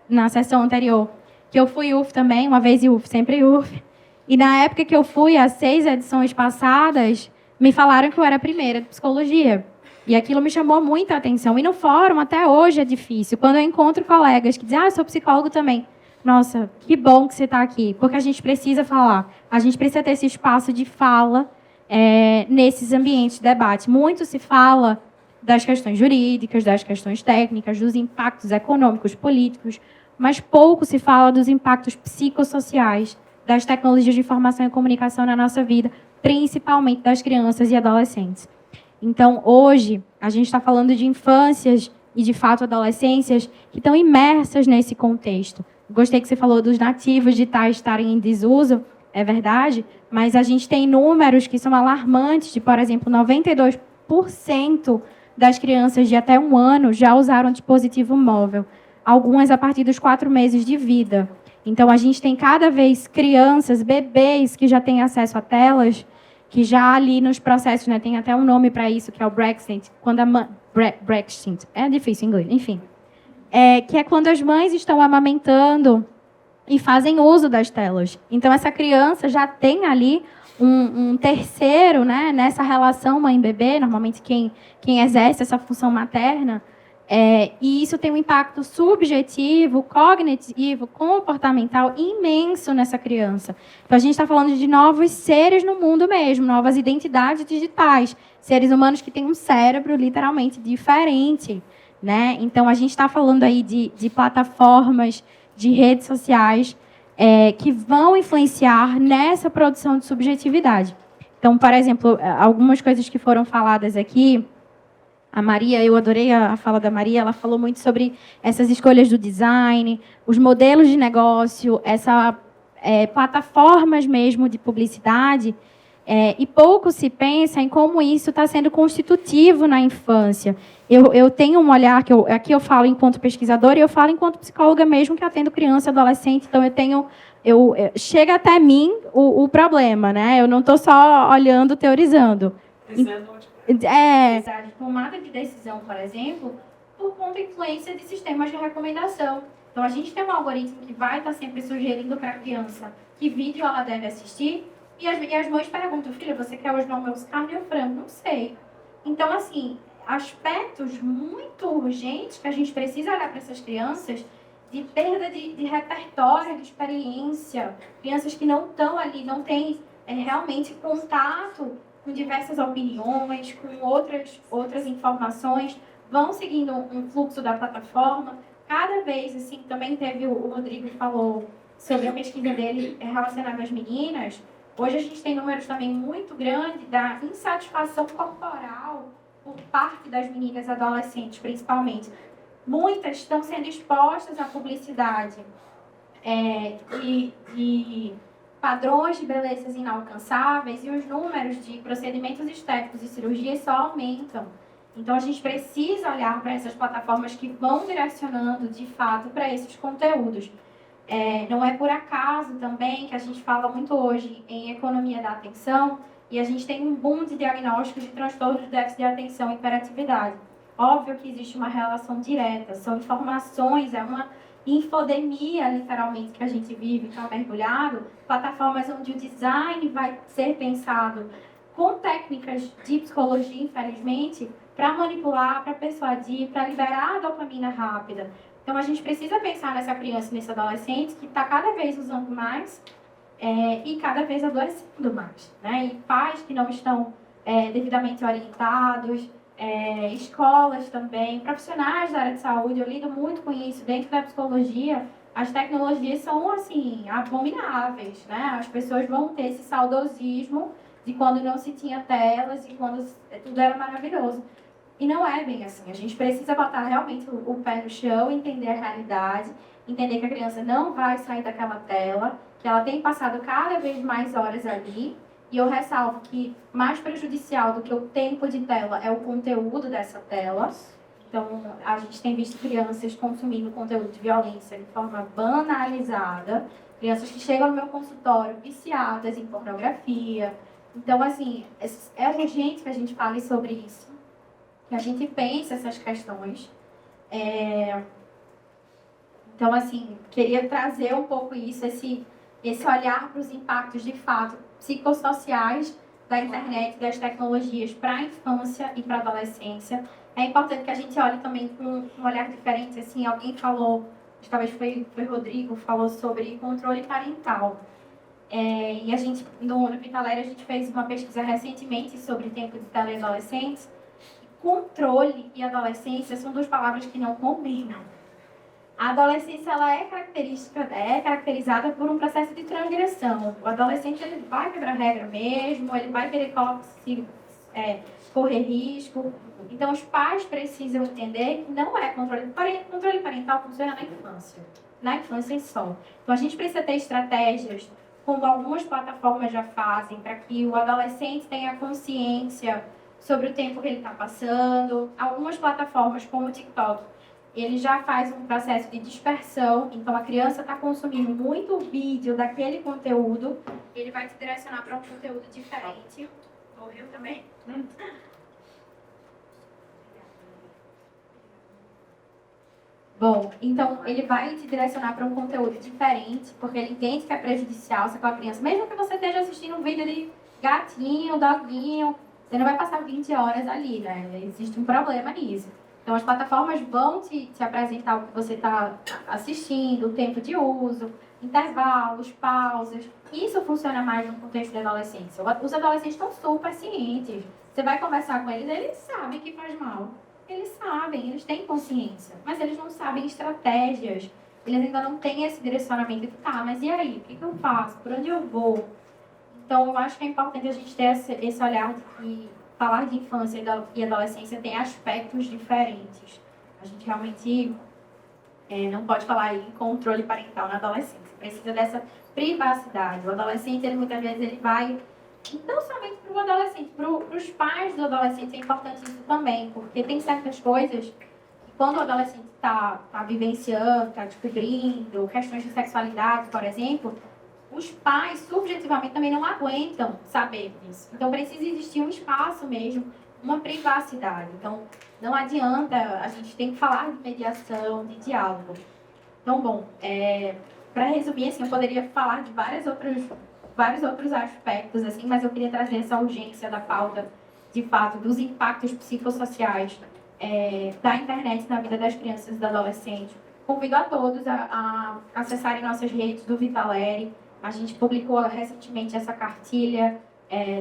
na sessão anterior que eu fui UF também, uma vez UF, sempre UF. E, na época que eu fui, as 6 edições passadas, me falaram que eu era a primeira de psicologia. E aquilo me chamou muita atenção. E no fórum, até hoje, é difícil. Quando eu encontro colegas que dizem, eu sou psicólogo também. Nossa, que bom que você está aqui. Porque a gente precisa falar. A gente precisa ter esse espaço de fala nesses ambientes de debate. Muito se fala das questões jurídicas, das questões técnicas, dos impactos econômicos, políticos, mas pouco se fala dos impactos psicossociais das tecnologias de informação e comunicação na nossa vida, principalmente das crianças e adolescentes. Então, hoje, a gente está falando de infâncias e, de fato, adolescências que estão imersas nesse contexto. Gostei que você falou dos nativos digitais estarem em desuso, é verdade, mas a gente tem números que são alarmantes, de, por exemplo, 92% das crianças de até 1 ano já usaram dispositivo móvel, algumas a partir dos 4 meses de vida. Então, a gente tem cada vez crianças, bebês, que já têm acesso a telas, que já ali nos processos, né, tem até um nome para isso, que é o Brexit, quando Brexit, é difícil em inglês, enfim. Que é quando as mães estão amamentando e fazem uso das telas. Então, essa criança já tem ali um terceiro, né, nessa relação mãe-bebê, normalmente quem exerce essa função materna, e isso tem um impacto subjetivo, cognitivo, comportamental imenso nessa criança. Então, a gente está falando de novos seres no mundo mesmo, novas identidades digitais, seres humanos que têm um cérebro literalmente diferente, né? Então, a gente está falando aí de plataformas, de redes sociais que vão influenciar nessa produção de subjetividade. Então, por exemplo, algumas coisas que foram faladas aqui, a Maria, eu adorei a fala da Maria, ela falou muito sobre essas escolhas do design, os modelos de negócio, plataformas mesmo de publicidade, e pouco se pensa em como isso está sendo constitutivo na infância. Eu tenho um olhar, aqui eu falo enquanto pesquisadora e eu falo enquanto psicóloga mesmo, que atendo criança e adolescente, então chega até mim o problema, né? Eu não estou só olhando, teorizando. Tomada de decisão, por exemplo, por conta da influência de sistemas de recomendação. Então, a gente tem um algoritmo que vai estar sempre sugerindo para a criança que vídeo ela deve assistir, e as mães perguntam, filha, você quer hoje no almoço carne ou frango? Não sei. Então, assim, aspectos muito urgentes que a gente precisa olhar para essas crianças, de perda de repertório, de experiência, crianças que não estão ali, não têm realmente contato com diversas opiniões, com outras informações, vão seguindo um fluxo da plataforma. Cada vez, assim, também teve o Rodrigo falou sobre a pesquisa dele relacionada às meninas. Hoje a gente tem números também muito grandes da insatisfação corporal por parte das meninas adolescentes, principalmente. Muitas estão sendo expostas à publicidade e padrões de belezas inalcançáveis, e os números de procedimentos estéticos e cirurgias só aumentam. Então, a gente precisa olhar para essas plataformas que vão direcionando, de fato, para esses conteúdos. Não é por acaso também que a gente fala muito hoje em economia da atenção, e a gente tem um boom de diagnósticos de transtorno de déficit de atenção e hiperatividade. Óbvio que existe uma relação direta, são informações, é uma infodemia, literalmente, que a gente vive, está mergulhado, plataformas onde o design vai ser pensado com técnicas de psicologia, infelizmente, para manipular, para persuadir, para liberar a dopamina rápida. Então, a gente precisa pensar nessa criança e nesse adolescente que está cada vez usando mais e cada vez adoecendo mais, né? E pais que não estão devidamente orientados, escolas também, profissionais da área de saúde, eu lido muito com isso. Dentro da psicologia, as tecnologias são, assim, abomináveis, né? As pessoas vão ter esse saudosismo de quando não se tinha telas e quando tudo era maravilhoso. E não é bem assim. A gente precisa botar realmente o pé no chão, entender a realidade, entender que a criança não vai sair daquela tela, que ela tem passado cada vez mais horas ali. E eu ressalvo que mais prejudicial do que o tempo de tela é o conteúdo dessa tela. Então, a gente tem visto crianças consumindo conteúdo de violência de forma banalizada. Crianças que chegam no meu consultório viciadas em pornografia. Então, assim, é urgente que a gente fale sobre isso. Que a gente pense essas questões. Então, assim, queria trazer um pouco isso, esse olhar para os impactos, de fato, psicossociais da internet, das tecnologias para a infância e para a adolescência. É importante que a gente olhe também com um olhar diferente. Assim, alguém falou, talvez foi Rodrigo, falou sobre controle parental. E a gente, no Vitaléria, a gente fez uma pesquisa recentemente sobre tempo de tela em adolescentes. Controle e adolescência são duas palavras que não combinam. A adolescência ela é caracterizada por um processo de transgressão. O adolescente ele vai quebrar regra mesmo, ele vai querer correr risco. Então, os pais precisam entender que não é controle parental funciona na infância só. Então, a gente precisa ter estratégias, como algumas plataformas já fazem, para que o adolescente tenha consciência sobre o tempo que ele está passando. Algumas plataformas, como o TikTok, ele já faz um processo de dispersão, então a criança está consumindo muito vídeo daquele conteúdo, ele vai te direcionar para um conteúdo diferente. Ouviu também? Bom, então ele vai te direcionar para um conteúdo diferente, porque ele entende que é prejudicial se aquela criança, mesmo que você esteja assistindo um vídeo de gatinho, doguinho, você não vai passar 20 horas ali, né? Existe um problema nisso. Então, as plataformas vão te apresentar o que você está assistindo, o tempo de uso, intervalos, pausas. Isso funciona mais no contexto da adolescência. Os adolescentes estão super cientes. Você vai conversar com eles sabem que faz mal. Eles sabem, eles têm consciência. Mas eles não sabem estratégias. Eles ainda não têm esse direcionamento de, tá, mas e aí? O que eu faço? Por onde eu vou? Então, eu acho que é importante a gente ter esse olhar de que falar de infância e adolescência tem aspectos diferentes. A gente realmente não pode falar em controle parental na adolescência. Precisa dessa privacidade. O adolescente, muitas vezes, ele vai... Não somente para o adolescente, para os pais do adolescente é importante isso também. Porque tem certas coisas que, quando o adolescente está vivenciando, está descobrindo, questões de sexualidade, por exemplo... Os pais, subjetivamente, também não aguentam saber disso. Então, precisa existir um espaço mesmo, uma privacidade. Então, não adianta, a gente tem que falar de mediação, de diálogo. Então, bom, para resumir, assim, eu poderia falar de vários outros aspectos, assim, mas eu queria trazer essa urgência da pauta, de fato, dos impactos psicossociais da internet na vida das crianças e dos adolescentes. Convido a todos a acessarem nossas redes do Vitaleri. A gente publicou recentemente essa cartilha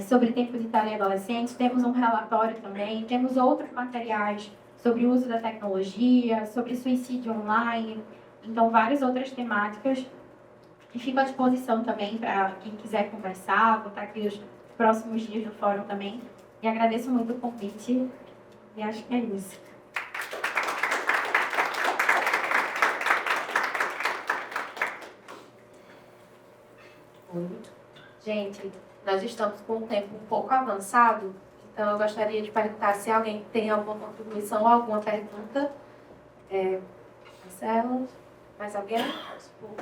sobre tempo de tela em adolescentes. Temos um relatório também. Temos outros materiais sobre o uso da tecnologia, sobre suicídio online. Então, várias outras temáticas. E fico à disposição também para quem quiser conversar. Vou estar aqui os próximos dias do fórum também. E agradeço muito o convite. E acho que é isso. Gente, nós estamos com um tempo um pouco avançado, então eu gostaria de perguntar se alguém tem alguma contribuição ou alguma pergunta. Marcelo, mais alguém?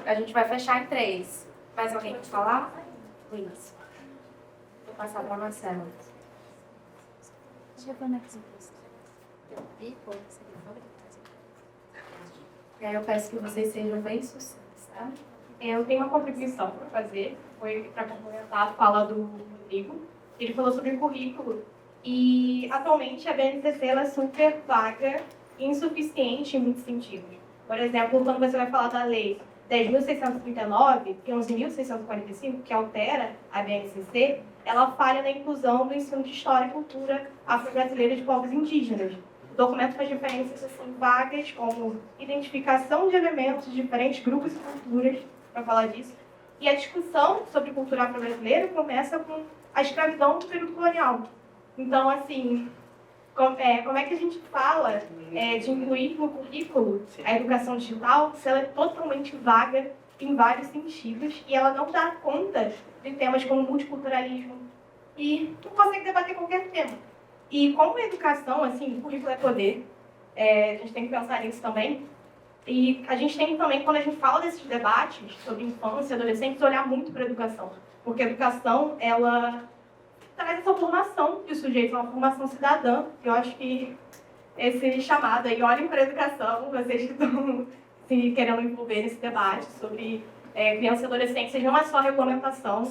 A gente vai fechar em 3. Mais alguém quer falar? Luiz. Vou passar para a Marcelo. E aí eu peço que vocês sejam bem sucintos, tá? Eu tenho uma contribuição para fazer, foi para complementar a fala do Rodrigo. Ele falou sobre o currículo e, atualmente, a BNCC ela é super vaga e insuficiente em muitos sentidos. Por exemplo, quando você vai falar da lei 10.639 e 11.645, que altera a BNCC, ela falha na inclusão do ensino de História e Cultura afro-brasileira de povos indígenas. O documento faz referências assim, vagas como identificação de elementos de diferentes grupos e culturas, para falar disso. E a discussão sobre cultura afro-brasileira começa com a escravidão do período colonial. Então, assim, como é que a gente fala de incluir no currículo a educação digital se ela é totalmente vaga em vários sentidos e ela não dá conta de temas como multiculturalismo e não consegue debater qualquer tema. E como a educação, assim, o currículo é poder, a gente tem que pensar nisso também. E a gente tem também, quando a gente fala desses debates sobre infância e adolescentes, olhar muito para a educação. Porque a educação, ela traz essa formação de sujeitos, uma formação cidadã. Eu acho que esse chamado aí, olhem para a educação, vocês que estão se querendo envolver nesse debate sobre criança e adolescência, não é só regulamentação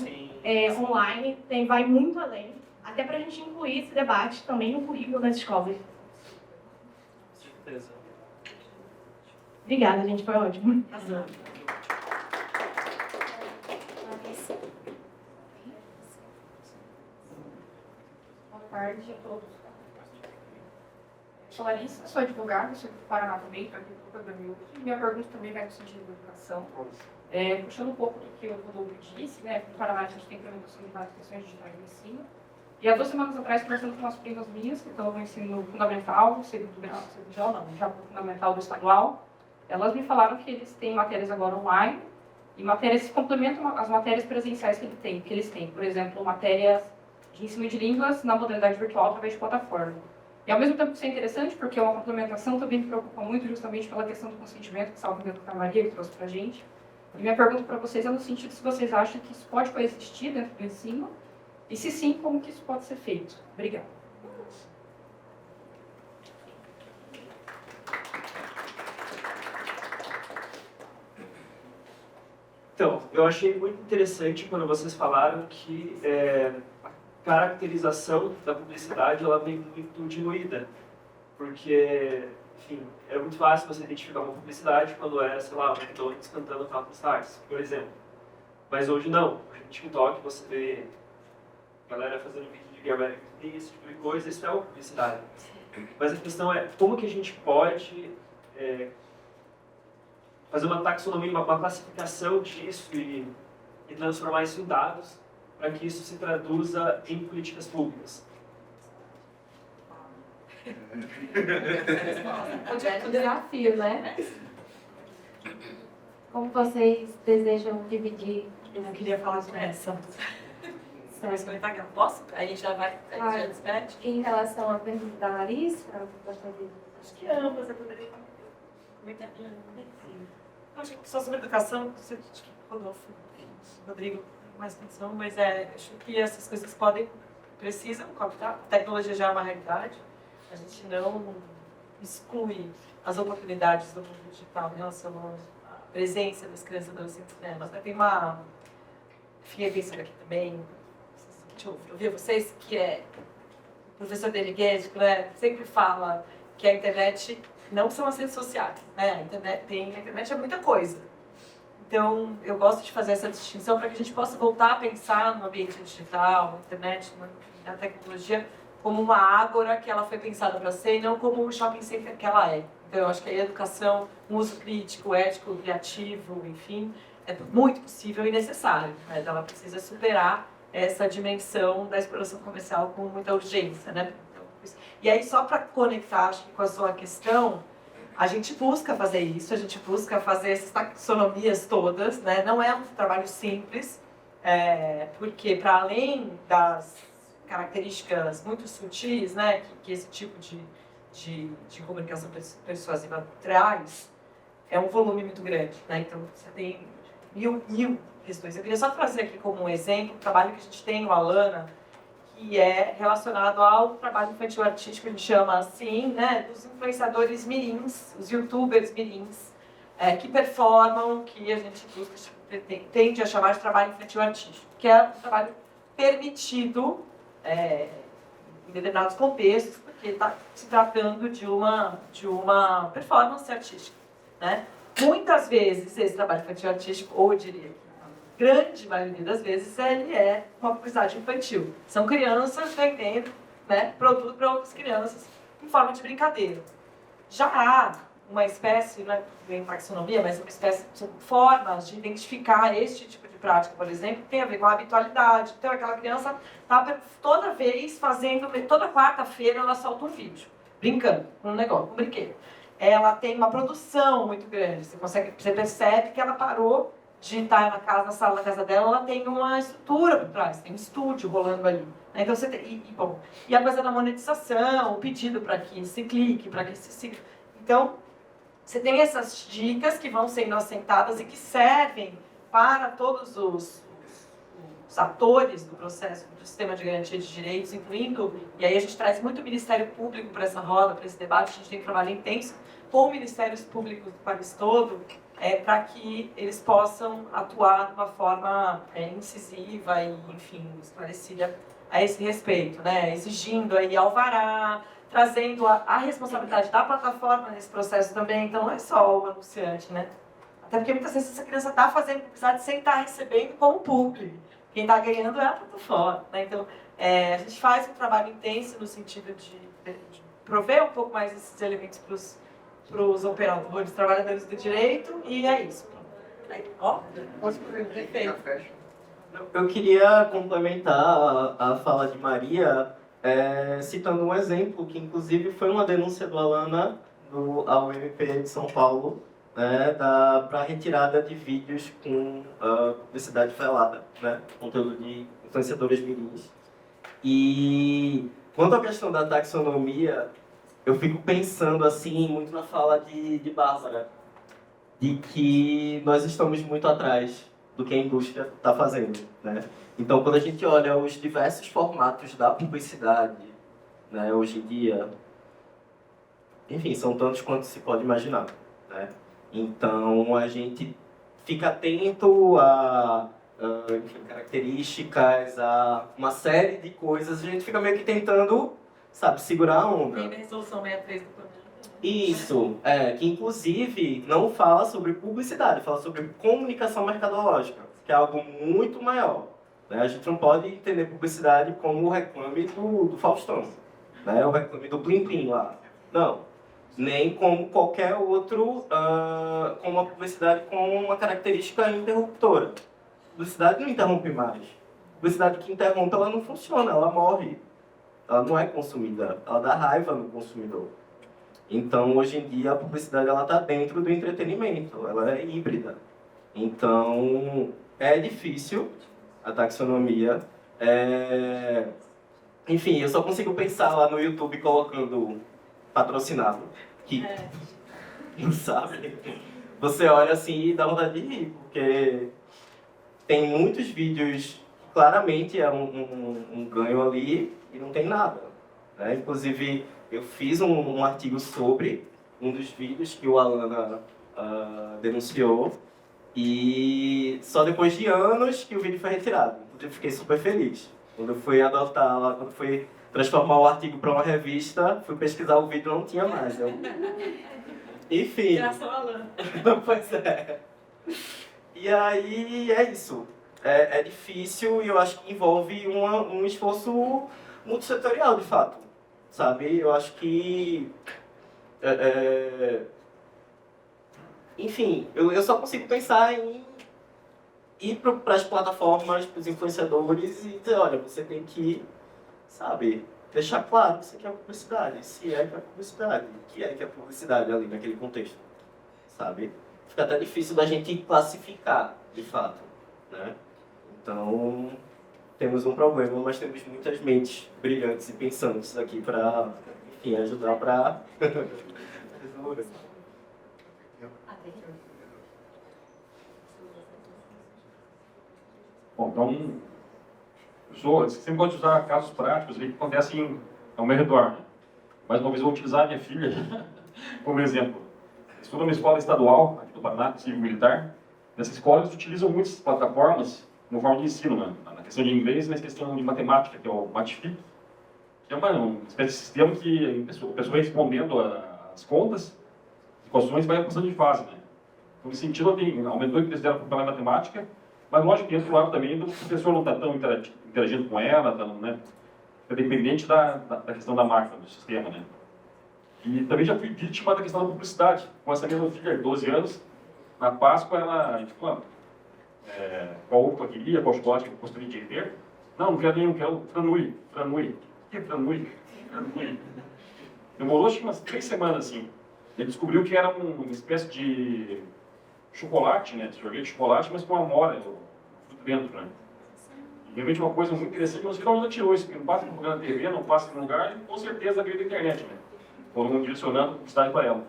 online, vai muito além. até para a gente incluir esse debate também no currículo das escolas. Certeza. Obrigada, gente, foi ótimo. Boa tarde a todos. Sou Larissa, sou advogada, sou do Paraná também, estou aqui no programa hoje. Minha pergunta também vai no sentido da educação. Puxando um pouco do que o Rodolfo disse, né, no Paraná a gente tem implementação de várias questões digitais no ensino. E há 2 semanas atrás, conversando com umas primas minhas, que estão no ensino fundamental, segundo grau não, já fundamental do estadual, elas me falaram que eles têm matérias agora online e matérias que complementam as matérias presenciais que eles têm. Por exemplo, matérias de ensino de línguas na modalidade virtual através de plataforma. E ao mesmo tempo isso é interessante, porque é uma complementação também me preocupa muito justamente pela questão do consentimento, que salvo dentro da Maria que trouxe para a gente. E minha pergunta para vocês é no sentido se vocês acham que isso pode coexistir dentro do ensino, e se sim, como que isso pode ser feito? Obrigada. Então, eu achei muito interessante quando vocês falaram que a caracterização da publicidade ela vem muito diluída, porque, enfim, era muito fácil você identificar uma publicidade quando era, sei lá, o McDonald's cantando Top Stars, por exemplo. Mas hoje não. Hoje no TikTok você vê galera fazendo vídeo de guerra, esse tipo de coisa, isso é uma publicidade. Mas a questão é como que a gente pode fazer uma taxonomia, uma classificação disso e transformar isso em dados para que isso se traduza em políticas públicas. O desafio, né? Como vocês desejam dividir? Eu não queria falar sobre essa. Mas comentar que eu posso? Aí a gente já vai, a gente já despede. Em relação à pergunta da Larissa, Acho que ambas, eu poderia comentar. Acho que só sobre educação, acho que Rodolfo, Rodrigo, mais atenção, mas acho que essas coisas precisam cooptar. A tecnologia já é uma realidade. A gente não exclui as oportunidades do mundo digital em relação à presença das crianças e adolescentes nelas. Tem uma... Fiquei pensando aqui também, deixa eu ouvir vocês, que é o professor Deligues, né, sempre fala que a internet não são as redes sociais, né? A internet é muita coisa. Então, eu gosto de fazer essa distinção para que a gente possa voltar a pensar no ambiente digital, na internet, na tecnologia, como uma ágora que ela foi pensada para ser e não como um shopping center que ela é. Então, eu acho que a educação, um uso crítico, ético, criativo, enfim, é muito possível e necessário. Né? Ela precisa superar essa dimensão da exploração comercial com muita urgência, né? E aí, só para conectar acho que com a sua questão, a gente busca fazer isso, a gente busca fazer essas taxonomias todas, né? Não é um trabalho simples, porque para além das características muito sutis, né, que esse tipo de comunicação persuasiva traz, é um volume muito grande, né? Então, você tem mil questões. Eu queria só trazer aqui como um exemplo o trabalho que a gente tem no Alana, que é relacionado ao trabalho infantil artístico, que a gente chama assim, né, dos influenciadores mirins, os youtubers mirins, que performam, que a gente tende a chamar de trabalho infantil artístico, que é um trabalho permitido em determinados contextos, porque está se tratando de uma performance artística, né? Muitas vezes esse trabalho infantil artístico, ou eu diria que a grande maioria das vezes, ele é uma publicidade infantil. São crianças vendendo, né, produto para outras crianças em forma de brincadeira. Já há uma espécie, não é bem taxonomia, mas uma espécie de formas de identificar este tipo de prática, por exemplo, que tem a ver com a habitualidade. Então, aquela criança está toda vez fazendo, toda quarta-feira ela solta um vídeo, brincando com um negócio, com um brinquedo. Ela tem uma produção muito grande, você percebe que ela parou de estar na sala da casa dela, ela tem uma estrutura por trás, tem um estúdio rolando ali. Então, você tem, e a coisa da monetização, o pedido para que se clique, para que se siga. Então, você tem essas dicas que vão sendo assentadas e que servem para todos os atores do processo do sistema de garantia de direitos, incluindo, e aí a gente traz muito o Ministério Público para essa roda, para esse debate, a gente tem um trabalho intenso com ministérios públicos do país todo, para que eles possam atuar de uma forma incisiva e, enfim, esclarecida a esse respeito, né? Exigindo aí alvará, trazendo a responsabilidade da plataforma nesse processo também. Então, não é só o anunciante, né? Até porque muitas vezes essa criança está fazendo publicidade sem estar recebendo como público. Quem está ganhando é a plataforma, né? Então, a gente faz um trabalho intenso no sentido de prover um pouco mais esses elementos para os operadores, trabalhadores do direito, e é isso. Aí, ó, perfeito. Eu queria complementar a fala de Maria, citando um exemplo que, inclusive, foi uma denúncia do Alana ao MP de São Paulo, né, para retirada de vídeos com publicidade velada, né, conteúdo de influenciadores mirins. E quanto à questão da taxonomia, eu fico pensando assim muito na fala de Bárbara, de que nós estamos muito atrás do que a indústria está fazendo, né? Então, quando a gente olha os diversos formatos da publicidade, né, hoje em dia, enfim, são tantos quanto se pode imaginar, né? Então, a gente fica atento a enfim, características, a uma série de coisas, a gente fica meio que tentando, sabe, segurar a onda. Tem a resolução 63 do planejamento. Isso, que inclusive não fala sobre publicidade, fala sobre comunicação mercadológica, que é algo muito maior. Né? A gente não pode entender publicidade como o reclame do Faustão, né? O reclame do Plim Plim lá. Não. Nem como qualquer outro, como uma publicidade com uma característica interruptora. Publicidade não interrompe mais. Publicidade que interrompe, ela não funciona, ela morre. Ela não é consumida, ela dá raiva no consumidor. Então, hoje em dia, a publicidade está dentro do entretenimento, ela é híbrida. Então, é difícil a taxonomia. Enfim, eu só consigo pensar lá no YouTube colocando patrocinado. Que, sabe? Você olha assim e dá vontade de rir, porque tem muitos vídeos que claramente é um ganho ali e não tem nada. Né? Inclusive, eu fiz um artigo sobre um dos vídeos que o Alana denunciou e só depois de anos que o vídeo foi retirado. Eu fiquei super feliz. Quando eu fui adotar lá, quando fui transformar o artigo para uma revista, fui pesquisar o vídeo e não tinha mais. Enfim. Graças ao Alana. Pois é. E aí é isso. É difícil e eu acho que envolve um esforço multissetorial, de fato. Sabe? Eu acho que... Enfim, eu só consigo pensar em ir para as plataformas, para os influenciadores e dizer, olha, você tem que, sabe, deixar claro que você quer publicidade, se é que é publicidade, que é publicidade ali naquele contexto, sabe? Fica até difícil da gente classificar, de fato, né? Então, temos um problema, mas temos muitas mentes brilhantes e pensantes aqui para, enfim, ajudar para resolver. Bom, então, eu sempre gosto de usar casos práticos que acontecem ao meu redor. Mais uma vez, eu vou utilizar a minha filha como exemplo. Estudo numa escola estadual, aqui do Paraná, civil-militar. Nessa escola, eles utilizam muitas plataformas como forma de ensino, né? Na questão de inglês e na questão de matemática, que é o Matfi, que é uma espécie de sistema que a pessoa respondendo as contas, equações, vai passando de fase, né? Então, nesse sentido, aumentou a interesse dela pela matemática, mas lógico que entra o lado também do professor não está tão interagindo com ela, né? É dependente da questão da máquina, do sistema, né? E também já fui vítima da questão da publicidade. Com essa mesma filha de 12 anos, na Páscoa, ela falou, qual ovo eu queria, qual chocolate que eu gostaria de ter. Não quero nenhum, quero franui. Franui. O que é franui? Franui. Demorou acho que umas 3 semanas, assim. Ele descobriu que era uma espécie de chocolate, né? Sorvete de chocolate, mas com amora, fruto dentro, né? E realmente uma coisa muito interessante, mas não ela tirou isso, porque não passa em lugar na TV, não passa em lugar, e com certeza veio da internet, né? Foram direcionando publicidade para ela.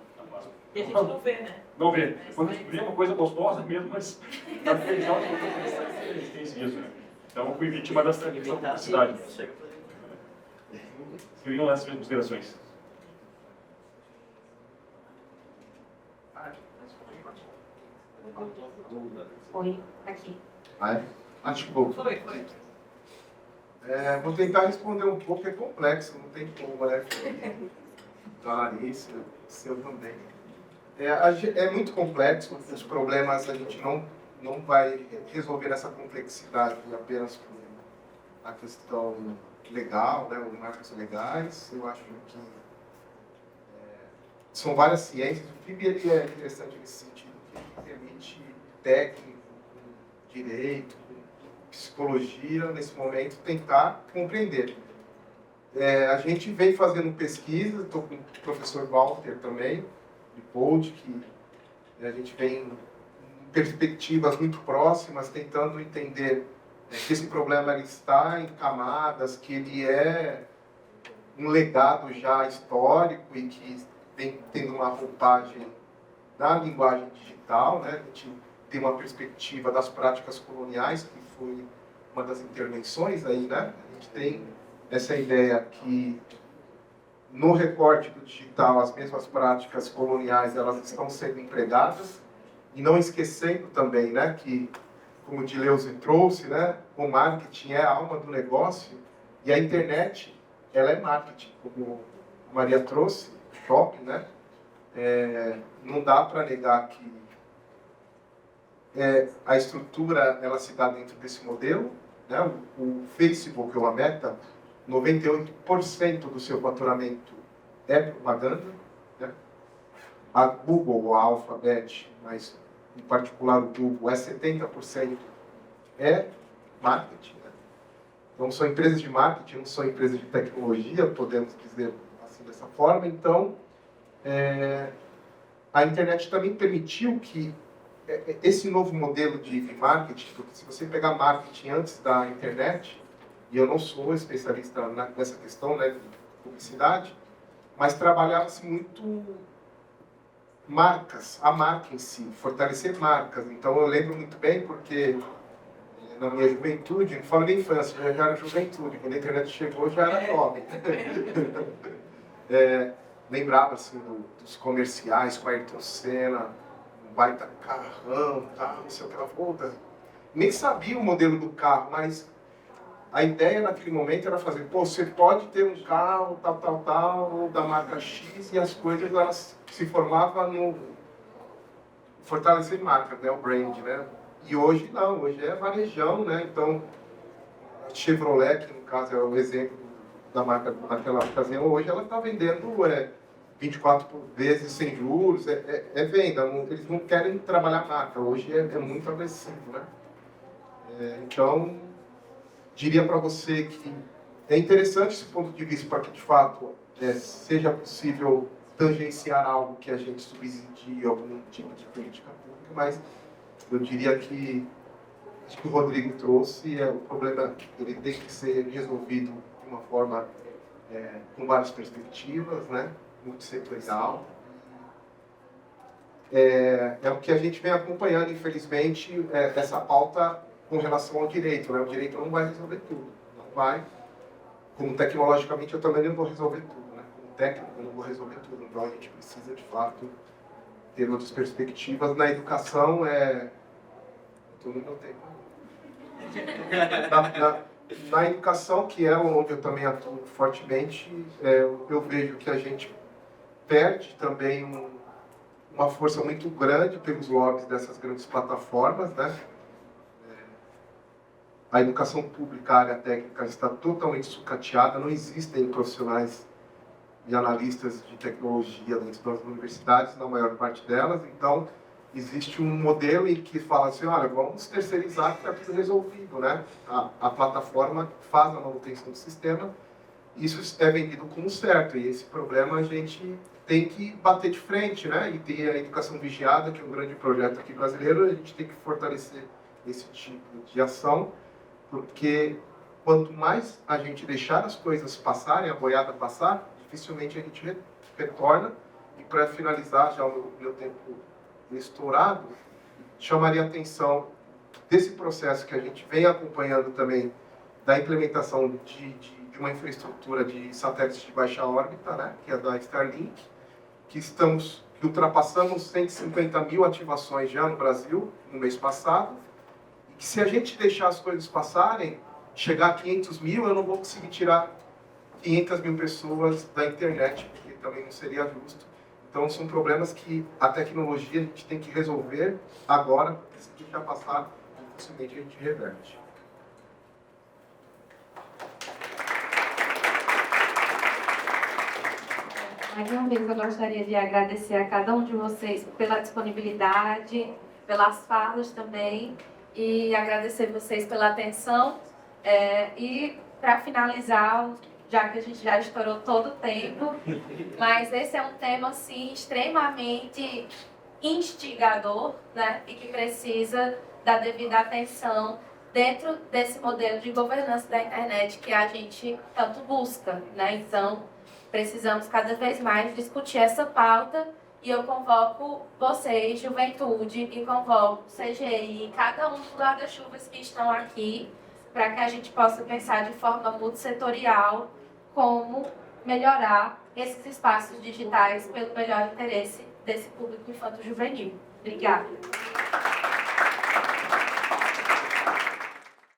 E a gente não vê, né? Não vê. Quando descobri uma coisa gostosa mesmo, mas na televisão não tem isso, né? Então eu fui vítima dessa questão da publicidade. Seriam essas minhas considerações. Oi, aqui. Tipo, Foi. Vou tentar responder um pouco, é complexo, não tem como, né? Isso, seu também. É muito complexo, os problemas a gente não vai resolver essa complexidade apenas por a questão legal, né, os marcos legais. Eu acho que são várias ciências. O FIB ele é interessante nesse sentido, que ele permite técnico, com direito, com psicologia, nesse momento, tentar compreender. A gente vem fazendo pesquisa, estou com o professor Walter também, de POD, que a gente vem em perspectivas muito próximas, tentando entender que esse problema ele está em camadas, que ele é um legado já histórico e que vem tendo uma roupagem na linguagem digital, né? A gente tem uma perspectiva das práticas coloniais, que foi uma das intervenções aí, né? A gente tem essa ideia que no recorte do digital as mesmas práticas coloniais elas estão sendo empregadas, e não esquecendo também, né, que como o Deleuze trouxe, né, o marketing é a alma do negócio e a internet ela é marketing, como a Maria trouxe, shopping, né? Não dá para negar que a estrutura ela se dá dentro desse modelo, né? O Facebook ou a Meta, 98% do seu faturamento é propaganda, né? A Google ou a Alphabet, mas em particular o Google, 70% é marketing, né? Então são empresas de marketing, não são empresas de tecnologia, podemos dizer assim dessa forma. Então a internet também permitiu que esse novo modelo de marketing, porque se você pegar marketing antes da internet, e eu não sou especialista nessa questão, né, de publicidade, mas trabalhava-se muito marcas, a marca em si, fortalecer marcas. Então eu lembro muito bem porque na minha juventude, não falo nem infância, já era juventude, quando a internet chegou já era jovem. Lembrava assim dos comerciais com a Ayrton Senna, um baita carrão, tal, não sei o que ela falou. Nem sabia o modelo do carro, mas a ideia naquele momento era fazer, você pode ter um carro, tal, da marca X, e as coisas elas se formavam no fortalecer marca, né, o brand, né? E hoje não, hoje é varejão, né? Então, a Chevrolet, que no caso é o exemplo da marca naquela ocasião, hoje ela está vendendo 24 vezes sem juros, é venda, eles não querem trabalhar marca, hoje é muito agressivo, né? Então, diria para você que é interessante esse ponto de vista para que, de fato, seja possível tangenciar algo que a gente subsidie algum tipo de política pública, mas eu diria que acho que o Rodrigo trouxe, o problema ele tem que ser resolvido de uma forma com várias perspectivas, né? Multissetorial. É o que a gente vem acompanhando, infelizmente, essa pauta com relação ao direito, né? O direito não vai resolver tudo, não vai. Como tecnologicamente eu também não vou resolver tudo, né? Como técnico eu não vou resolver tudo, então a gente precisa de fato ter outras perspectivas. Na educação estou no meu tempo. Na educação, que é onde eu também atuo fortemente, eu vejo que a gente perde também uma força muito grande pelos lobbies dessas grandes plataformas, né? A educação pública, a área técnica está totalmente sucateada, não existem profissionais e analistas de tecnologia dentro das universidades, na maior parte delas, então existe um modelo em que fala assim, olha, vamos terceirizar que está tudo resolvido, né? A plataforma faz a manutenção do sistema, isso é vendido como certo, e esse problema a gente tem que bater de frente, né? E ter a educação vigiada, que é um grande projeto aqui brasileiro, a gente tem que fortalecer esse tipo de ação, porque quanto mais a gente deixar as coisas passarem, a boiada passar, dificilmente a gente retorna. E para finalizar, já o meu tempo estourado, chamaria a atenção desse processo que a gente vem acompanhando também, da implementação de uma infraestrutura de satélites de baixa órbita, né, que é da Starlink, que ultrapassamos 150 mil ativações já no Brasil, no mês passado, e que se a gente deixar as coisas passarem, chegar a 500 mil, eu não vou conseguir tirar 500 mil pessoas da internet, porque também não seria justo. Então, são problemas que a tecnologia a gente tem que resolver agora, porque se deixar passar, dificilmente a gente reverte. Mais uma vez, eu gostaria de agradecer a cada um de vocês pela disponibilidade, pelas falas também, e agradecer vocês pela atenção. E, para finalizar, já que a gente já estourou todo o tempo, mas esse é um tema, assim, extremamente instigador, né, e que precisa da devida atenção dentro desse modelo de governança da internet que a gente tanto busca, né? Então, precisamos cada vez mais discutir essa pauta e eu convoco vocês, juventude, e convoco CGI, cada um dos guarda-chuvas que estão aqui, para que a gente possa pensar de forma multissetorial como melhorar esses espaços digitais pelo melhor interesse desse público infanto-juvenil. Obrigada.